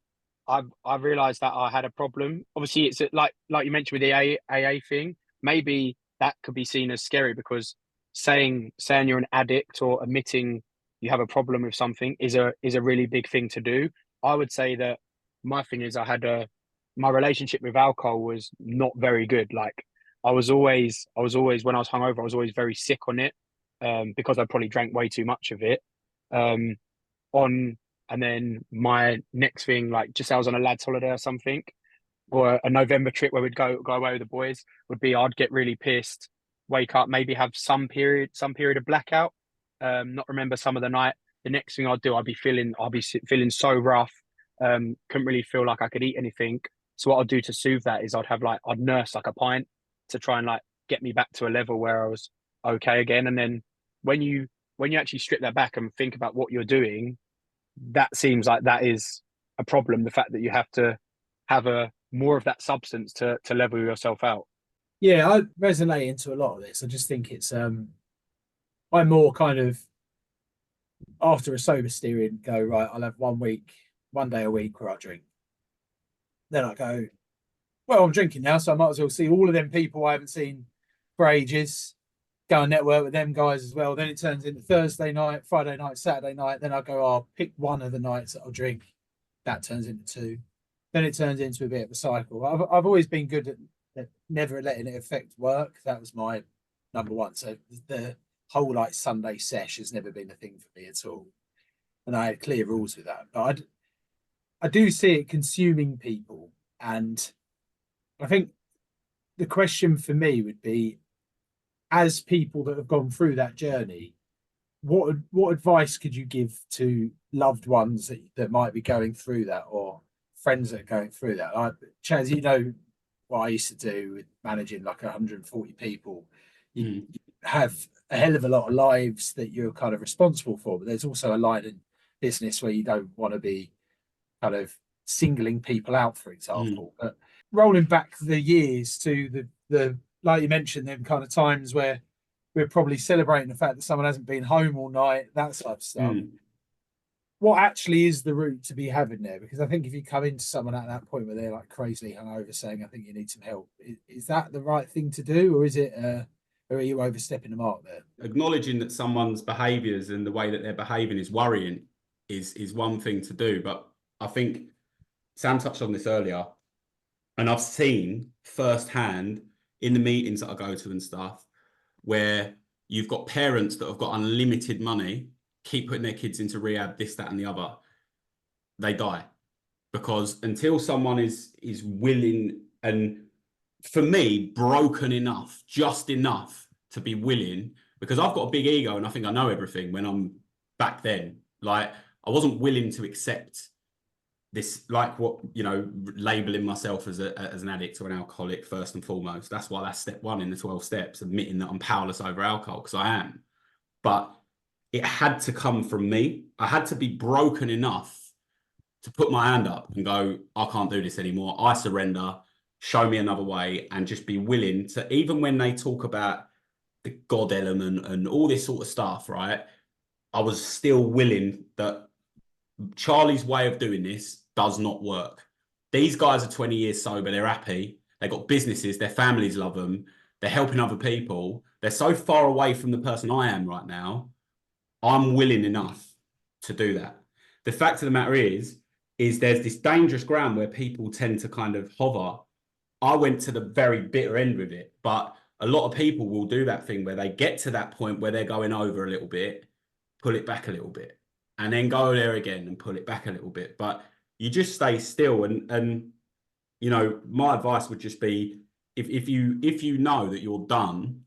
I've realised that I had a problem. Obviously, it's like you mentioned with the AA thing. Maybe that could be seen as scary, because saying you're an addict or admitting you have a problem with something is a really big thing to do. I would say that my thing is my relationship with alcohol was not very good. Like I was always when I was hungover, I was always very sick on it, because I probably drank way too much of it. And then my next thing, like just I was on a lad's holiday or something, or a November trip where we'd go away with the boys, would be I'd get really pissed, wake up, maybe have some period of blackout, not remember some of the night. The next thing I'd do, I'd be feeling so rough, couldn't really feel like I could eat anything. So what I'd do to soothe that is I'd nurse like a pint to try and like get me back to a level where I was okay again. And then when you actually strip that back and think about what you're doing, that seems like that is a problem. The fact that you have to have more of that substance to level yourself out. Yeah, I resonate into a lot of this. I just think it's I'm more kind of after a sober steering go, right, I'll have 1 day a week where I drink. Then I go, well, I'm drinking now, so I might as well see all of them people I haven't seen for ages. go and network with them guys as well. Then it turns into Thursday night, Friday night, Saturday night. Then I go, I'll pick one of the nights that I'll drink. That turns into two. Then it turns into a bit of a cycle. I've always been good at never letting it affect work. That was my number one. So the whole like Sunday sesh has never been a thing for me at all. And I had clear rules with that. But I do see it consuming people. And I think the question for me would be, as people that have gone through that journey, what advice could you give to loved ones that might be going through that, or friends that are going through that? Chaz, you know what I used to do with managing like 140 people. You have a hell of a lot of lives that you're kind of responsible for, but there's also a line in business where you don't want to be kind of singling people out, for example. But rolling back the years to the like you mentioned, them kind of times where we're probably celebrating the fact that someone hasn't been home all night, that sort of stuff. What actually is the route to be having there? Because I think if you come into someone at that point where they're like crazily hungover saying, I think you need some help, is that the right thing to do? Or is it, or are you overstepping the mark there? Acknowledging that someone's behaviours and the way that they're behaving is worrying is one thing to do. But I think Sam touched on this earlier, and I've seen firsthand in the meetings that I go to and stuff, where you've got parents that have got unlimited money, keep putting their kids into rehab, this, that, and the other. They die. Because until someone is willing, and for me, broken enough, just enough to be willing, because I've got a big ego and I think I know everything when I'm back then. Like, I wasn't willing to accept this, like what, you know, labeling myself as an addict or an alcoholic first and foremost. That's why that's step one in the 12 steps, admitting that I'm powerless over alcohol, because I am. But it had to come from me. I had to be broken enough to put my hand up and go, I can't do this anymore. I surrender, show me another way, and just be willing to, even when they talk about the God element and all this sort of stuff, right? I was still willing that Charlie's way of doing this does not work. These guys are 20 years sober. They're happy. They've got businesses. Their families love them. They're helping other people. They're so far away from the person I am right now. I'm willing enough to do that. The fact of the matter is there's this dangerous ground where people tend to kind of hover. I went to the very bitter end with it, but a lot of people will do that thing where they get to that point where they're going over a little bit, pull it back a little bit, and then go there again and pull it back a little bit. But you just stay still. And you know, my advice would just be, if you know that you're done,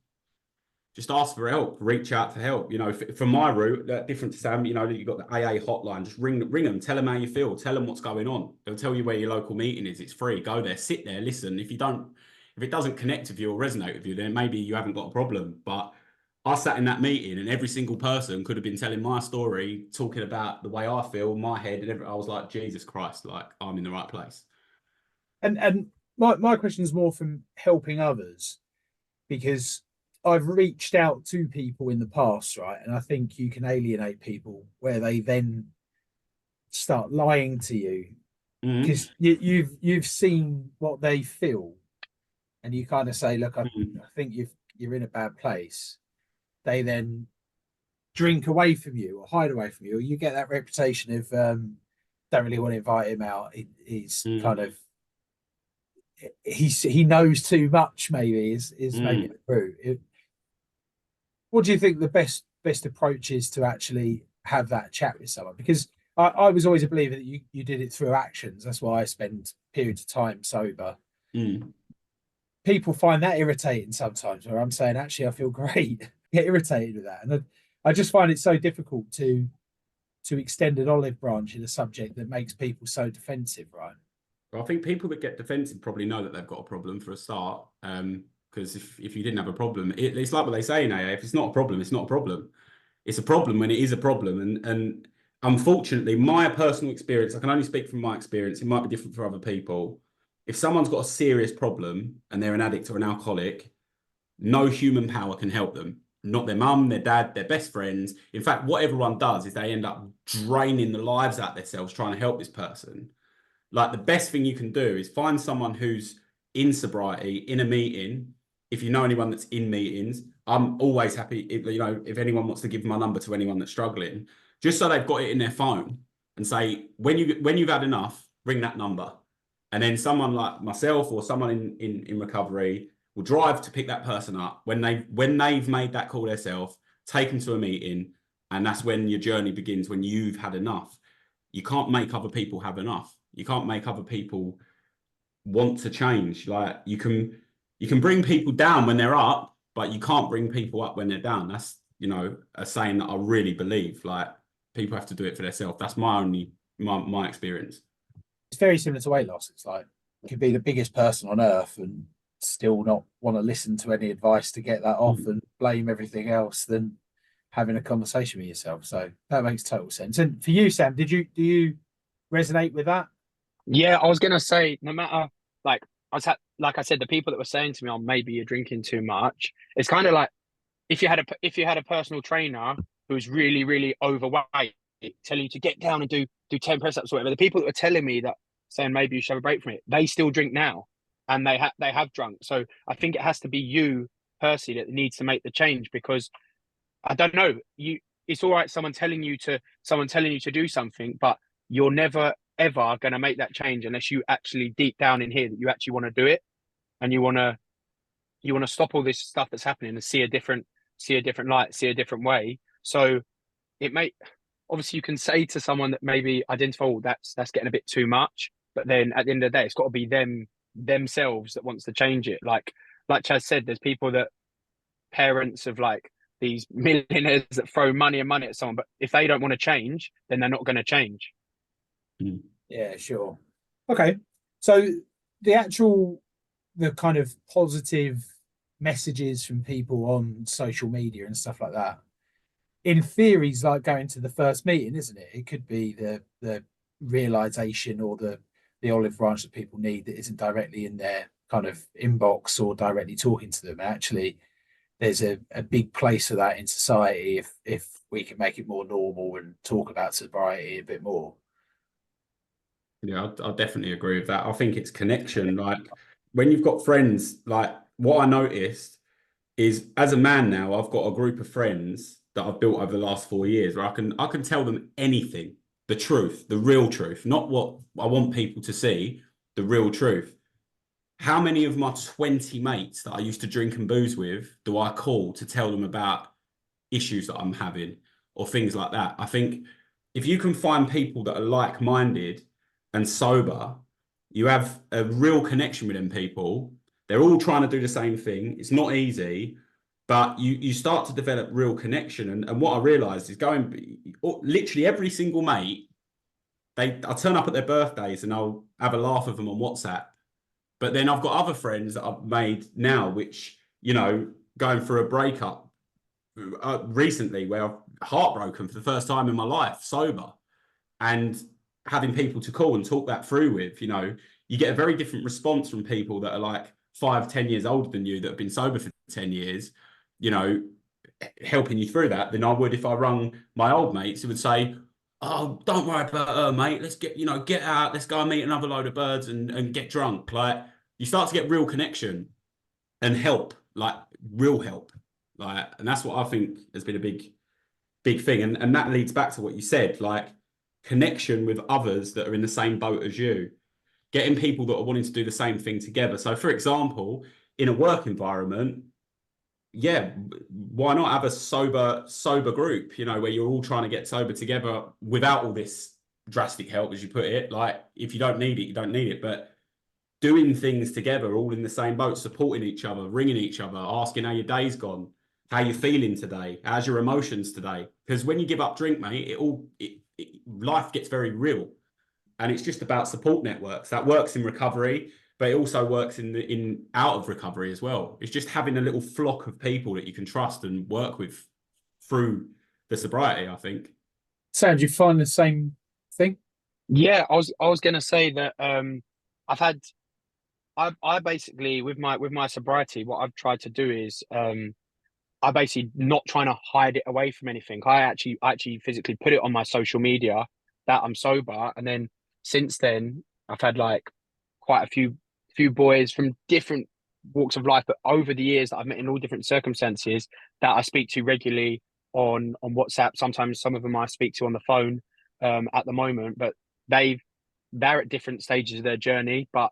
just ask for help, reach out for help. You know, from my route, different to Sam, you know, you've got the AA hotline, just ring them, tell them how you feel, tell them what's going on. They'll tell you where your local meeting is. It's free. Go there, sit there, listen. If it doesn't connect with you or resonate with you, then maybe you haven't got a problem. But I sat in that meeting and every single person could have been telling my story, talking about the way I feel, my head, and I was like, Jesus Christ, like I'm in the right place. And my question is more from helping others, because I've reached out to people in the past, right? And I think you can alienate people where they then start lying to you, because you've seen what they feel, and you kind of say, look, I think you're in a bad place. They then drink away from you or hide away from you, or you get that reputation of don't really want to invite him out. He's kind of he knows too much. Maybe is maybe the route. What do you think the best approach is to actually have that chat with someone? Because I was always a believer that you did it through actions. That's why I spend periods of time sober. People find that irritating sometimes, where I'm saying, actually, I feel great. Get irritated with that. And I just find it so difficult to extend an olive branch in a subject that makes people so defensive, right? Well, I think people that get defensive probably know that they've got a problem for a start. Because if you didn't have a problem, it's like what they say in AA, if it's not a problem, it's not a problem. It's a problem when it is a problem. And unfortunately, my personal experience, I can only speak from my experience, it might be different for other people. If someone's got a serious problem and they're an addict or an alcoholic, no human power can help them. Not their mum, their dad, their best friends. In fact, what everyone does is they end up draining the lives out of themselves trying to help this person. Like, the best thing you can do is find someone who's in sobriety, in a meeting. If you know anyone that's in meetings, I'm always happy if, you know, if anyone wants to give my number to anyone that's struggling, just so they've got it in their phone and say, when you've had enough, ring that number. And then someone like myself or someone in recovery will drive to pick that person up when they've made that call themselves, take them to a meeting, and that's when your journey begins, when you've had enough. You can't make other people have enough. You can't make other people want to change. Like you can bring people down when they're up, but you can't bring people up when they're down. That's, you know, a saying that I really believe. Like people have to do it for themselves. That's my experience. It's very similar to weight loss. It's like you could be the biggest person on earth and still not want to listen to any advice to get that off and blame everything else than having a conversation with yourself. So that makes total sense. And for you, Sam, do you resonate with that? Yeah, I was gonna say, no matter like like I said, the people that were saying to me, "Oh, maybe you're drinking too much." It's kind of like if you had a personal trainer who's really, really overweight, telling you to get down and do 10 press ups or whatever. The people that were telling me that, saying maybe you should have a break from it, they still drink now, and they have drunk. So I think it has to be you personally that needs to make the change, because I don't know, it's all right someone telling you to do something, but you're never ever going to make that change unless you actually deep down in here that you actually want to do it, and you want to stop all this stuff that's happening and see a different light, see a different way. So it may, obviously you can say to someone that maybe identify, oh, that's getting a bit too much, but then at the end of the day it's got to be themselves that wants to change it. Like Chaz said, there's people that, parents of like these millionaires that throw money at someone, but if they don't want to change, then they're not going to change. Yeah, sure. Okay. So the kind of positive messages from people on social media and stuff like that, in theory, is like going to the first meeting, isn't it? It could be the realization or the olive branch that people need that isn't directly in their kind of inbox or directly talking to them. Actually, there's a big place for that in society if we can make it more normal and talk about sobriety a bit more. Yeah, I definitely agree with that. I think it's connection. Like when you've got friends, like what I noticed is as a man now, I've got a group of friends that I've built over the last 4 years where I can tell them anything, the truth, the real truth, not what I want people to see, the real truth. How many of my 20 mates that I used to drink and booze with do I call to tell them about issues that I'm having or things like that? I think if you can find people that are like-minded and sober, you have a real connection with them people. They're all trying to do the same thing. It's not easy, but you start to develop real connection. And what I realized is literally every single mate, I turn up at their birthdays and I'll have a laugh with them on WhatsApp. But then I've got other friends that I've made now, which, you know, going through a breakup recently where I've heartbroken for the first time in my life, sober, and having people to call and talk that through with, you know, you get a very different response from people that are like 5-10 years older than you that have been sober for 10 years, you know, helping you through that than I would if I rung my old mates who would say, oh, don't worry about her, mate. Let's get out. Let's go and meet another load of birds and get drunk. Like you start to get real connection and help, like real help. Like, and that's what I think has been a big thing. And that leads back to what you said, like, connection with others that are in the same boat as you, getting people that are wanting to do the same thing together. So for example, in a work environment, yeah, why not have a sober group, you know, where you're all trying to get sober together without all this drastic help, as you put it. Like if you don't need it, you don't need it, but doing things together, all in the same boat, supporting each other, ringing each other, asking how your day's gone, how you feeling today, how's your emotions today. Because when you give up drink, mate, life gets very real, and it's just about support networks. That works in recovery, but it also works in out of recovery as well. It's just having a little flock of people that you can trust and work with through the sobriety, I think. Sam, do you find the same thing? Yeah, I was gonna say that I basically with my sobriety, what I've tried to do is I basically not trying to hide it away from anything. I actually physically put it on my social media that I'm sober, and then since then I've had like quite a few boys from different walks of life, but over the years that I've met in all different circumstances that I speak to regularly on WhatsApp. Sometimes some of them I speak to on the phone at the moment, but they're at different stages of their journey. But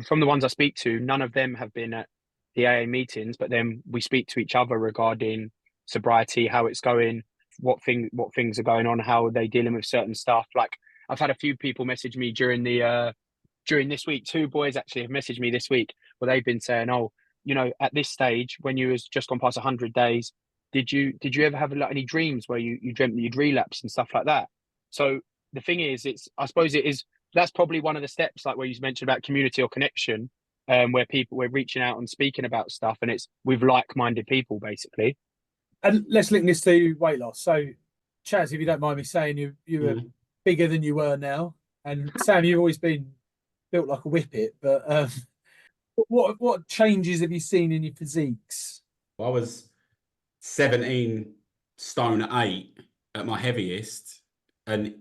from the ones I speak to, none of them have been at the AA meetings, but then we speak to each other regarding sobriety, how it's going, what things are going on, how they're dealing with certain stuff. Like I've had a few people message me during this week. 2 boys actually have messaged me this week where they've been saying, "Oh, you know, at this stage when you was just gone past 100 days, did you ever have like any dreams where you dreamt that you'd relapse and stuff like that?" So the thing is, I suppose that's probably one of the steps, like where you mentioned about community or connection, where we're reaching out and speaking about stuff, and it's with like-minded people basically. And let's link this to weight loss. So, Chaz, if you don't mind me saying, you were bigger than you were now, and Sam, you've always been built like a whippet. But what changes have you seen in your physiques? I was 17 stone 8 at my heaviest, and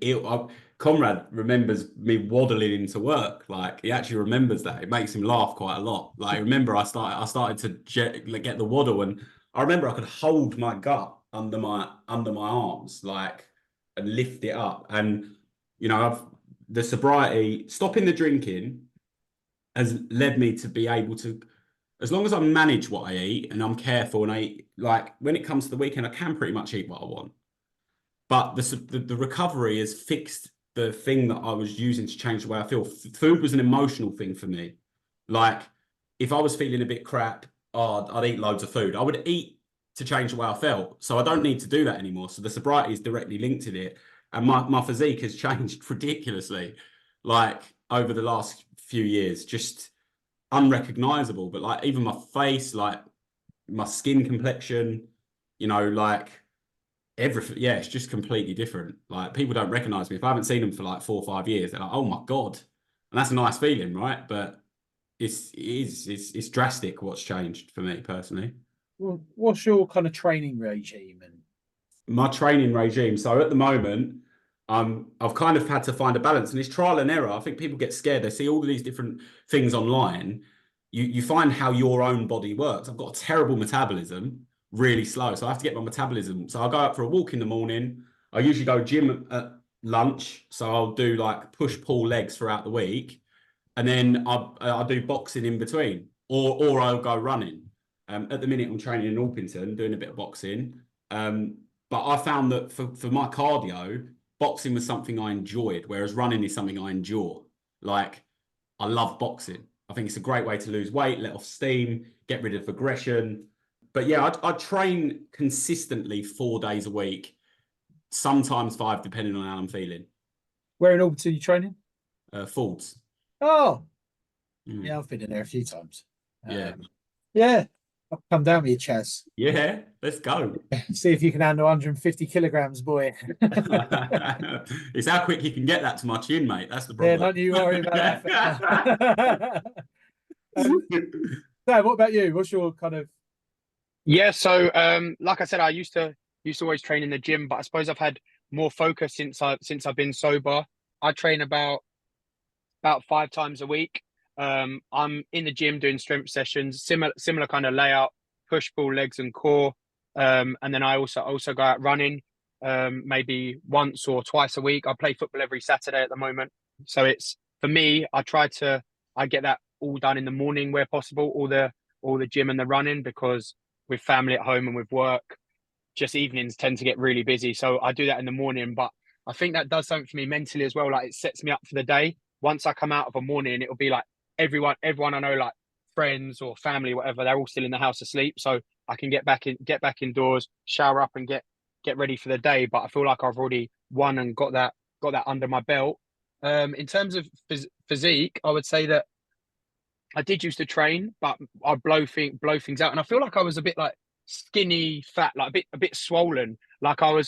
Conrad remembers me waddling into work. Like he actually remembers that. It makes him laugh quite a lot. Like remember, I started to get the waddle, and I remember I could hold my gut under my arms, like, and lift it up. And you know, the sobriety, stopping the drinking, has led me to be able to, as long as I manage what I eat and I'm careful and I eat, like when it comes to the weekend, I can pretty much eat what I want. But the recovery has fixed the thing that I was using to change the way I feel. Food was an emotional thing for me. Like if I was feeling a bit crap, I'd eat loads of food. I would eat to change the way I felt. So I don't need to do that anymore. So the sobriety is directly linked to it. And my physique has changed ridiculously, like over the last few years, just unrecognizable. But like even my face, like my skin complexion, you know, like everything. Yeah, it's just completely different. Like people don't recognize me. If I haven't seen them for like 4 or 5 years, they're like, oh my God. And that's a nice feeling, right? But it's drastic what's changed for me personally. Well, what's your kind of training regime? And my training regime. So at the moment, I've kind of had to find a balance, and it's trial and error. I think people get scared. They see all of these different things online. You find how your own body works. I've got a terrible metabolism, really slow. So I have to get my metabolism. So I'll go out for a walk in the morning. I usually go gym at lunch. So I'll do like push-pull legs throughout the week. And then I'll do boxing in between, or I'll go running. At the minute, I'm training in Orpington, doing a bit of boxing. But I found that for my cardio, boxing was something I enjoyed, whereas running is something I endure. Like, I love boxing. I think it's a great way to lose weight, let off steam, get rid of aggression. But yeah, I train consistently 4 days a week, sometimes 5, depending on how I'm feeling. where in Alberton are you training? Fords. Oh, yeah, I've been in there a few times. Yeah. Yeah, I'll come down with you, Chaz. Yeah, let's go. See if you can handle 150 kilograms, boy. It's how quick you can get that to my chin, mate. That's the Yeah, problem. don't you worry about that. Sam, what about you? What's your kind of... Yeah, so like I said, I used to always train in the gym, but I suppose I've had more focus since I've been sober. I train about 5 times a week. I'm in the gym doing strength sessions, similar kind of layout, push, pull, legs and core. And then I also go out running, maybe once or twice a week. I play football every Saturday at the moment. So it's, for me, I get that all done in the morning where possible, all the gym and the running, because with family at home and with work, just evenings tend to get really busy. So I do that in the morning, but I think that does something for me mentally as well. Like it sets me up for the day. Once I come out of a morning, it'll be like everyone I know, like friends or family, whatever, they're all still in the house asleep. So I can get back indoors, shower up and get ready for the day. But I feel like I've already won and got that under my belt. In terms of physique, I would say that I did used to train, but I blow things out. And I feel like I was a bit like skinny, fat, like a bit swollen. Like I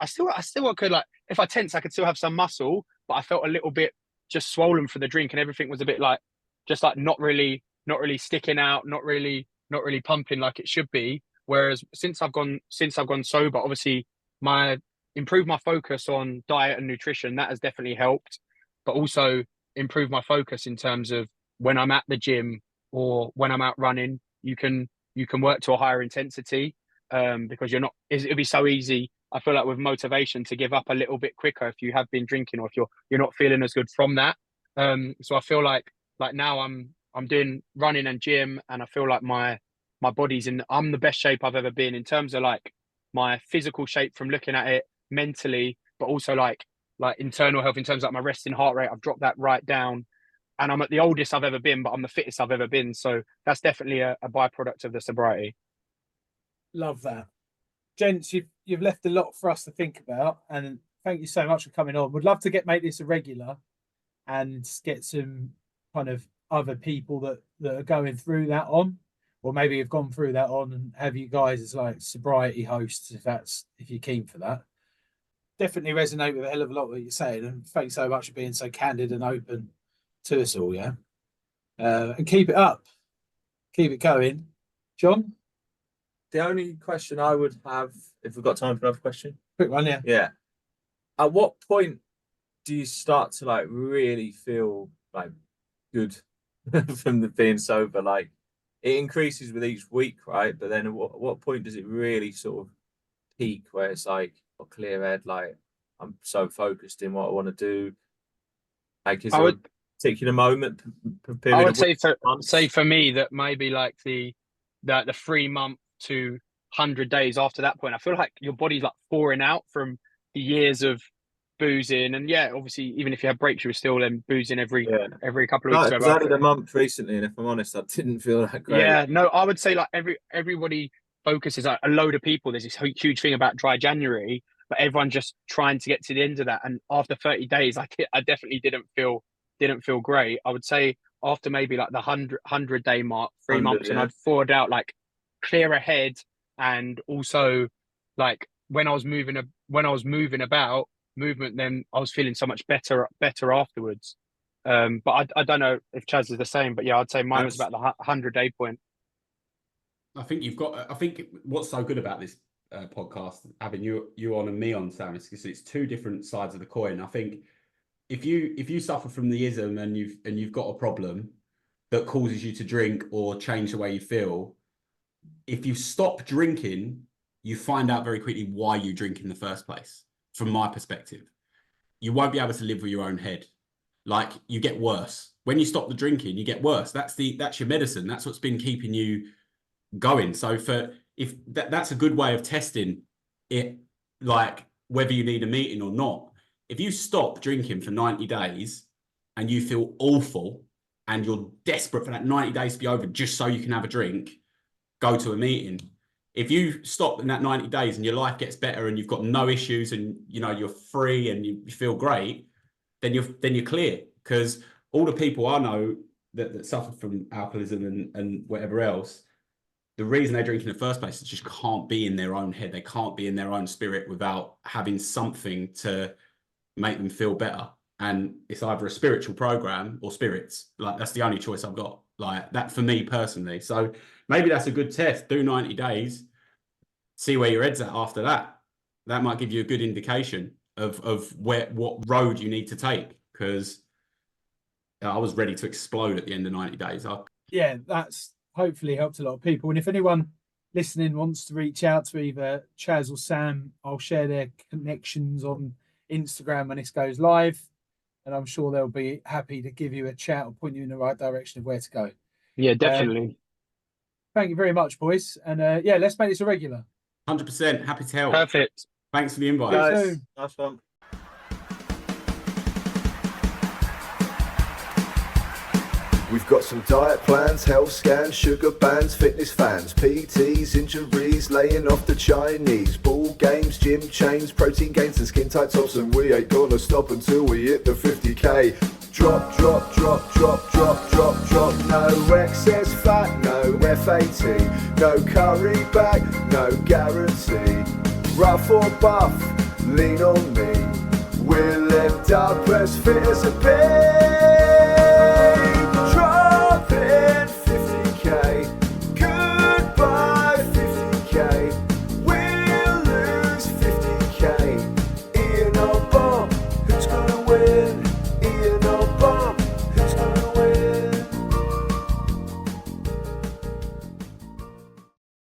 still could, like, if I tense, I could still have some muscle, but I felt a little bit just swollen for the drink, and everything was a bit like, just like not really sticking out, not really pumping like it should be. Whereas since I've gone sober, obviously improved my focus on diet and nutrition. That has definitely helped, but also improved my focus in terms of when I'm at the gym or when I'm out running, you can work to a higher intensity, because it'll be so easy. I feel like with motivation to give up a little bit quicker if you have been drinking, or if you're not feeling as good from that. So I feel like now I'm doing running and gym, and I feel like my body's I'm the best shape I've ever been in terms of like my physical shape from looking at it mentally, but also like internal health in terms of like my resting heart rate. I've dropped that right down, and I'm at the oldest I've ever been, but I'm the fittest I've ever been. So that's definitely a byproduct of the sobriety. Love that. Gents, you've left a lot for us to think about, and thank you so much for coming on. Would love to make this a regular and get some kind of other people that are going through that on, or maybe have gone through that on, and have you guys as like sobriety hosts if you're keen for that. Definitely resonate with a hell of a lot of what you're saying, and thanks so much for being so candid and open to us all. Yeah, and keep it up, keep it going, John. The only question I would have, if we've got time for another question. Quick one, yeah. Yeah. At what point do you start to like really feel like good from the being sober? Like it increases with each week, right? But then at what point does it really sort of peak where it's like a clear head, like I'm so focused in what I want to do? Like is there a particular moment? I would say for me that maybe like the 3 month to 100 days after that point, I feel like your body's like pouring out from the years of boozing, and yeah, obviously even if you have breaks, you were still then boozing every couple of weeks. I had a month recently, and if I'm honest, I didn't feel that great. Yeah, no, I would say like everybody focuses, like a load of people, there's this huge thing about dry January, but everyone just trying to get to the end of that. And after 30 days, I definitely didn't feel great. I would say after maybe like the 100 day mark, 3 months, and I'd forward out like clearer head, and also like when I was moving about movement, then I was feeling so much better afterwards. But I don't know if Chaz is the same, but yeah, I'd say mine was about the 100 day point. I think what's so good about this podcast, having you on and me on, Sam, is because it's two different sides of the coin. I think if you suffer from the ism and you've got a problem that causes you to drink or change the way you feel, if you stop drinking, you find out very quickly why you drink in the first place. From my perspective, you won't be able to live with your own head. Like you get worse when you stop the drinking. You get worse. That's your medicine. That's what's been keeping you going. So that's a good way of testing it, like whether you need a meeting or not. If you stop drinking for 90 days and you feel awful and you're desperate for that 90 days to be over just so you can have a drink, go to a meeting. If you stop in that 90 days and your life gets better and you've got no issues and you're free and you feel great, then you're clear. Because all the people I know that suffer from alcoholism and whatever else, the reason they drink in the first place is just can't be in their own head. They can't be in their own spirit without having something to make them feel better. And it's either a spiritual program or spirits. Like that's the only choice I've got. Like that for me personally. So maybe that's a good test. Do 90 days, see where your head's at after that. That might give you a good indication of what road you need to take. Because I was ready to explode at the end of 90 days. Yeah, that's hopefully helped a lot of people. And if anyone listening wants to reach out to either Chaz or Sam, I'll share their connections on Instagram when this goes live. And I'm sure they'll be happy to give you a chat or point you in the right direction of where to go. Yeah, definitely. Thank you very much, boys. And yeah, let's make this a regular. 100%. Happy to help. Perfect. Thanks for the invite. Nice one. We've got some diet plans, health scans, sugar bans, fitness fans, PTs, injuries, laying off the Chinese, ball games, gym chains, protein gains and skin tight tops, and we ain't gonna stop until we hit the 50k. Drop, drop, drop, drop, drop, drop, drop, no excess fat, no FAT, no curry bag, no guarantee. Rough or buff, lean on me, we'll end up as fit as a pig.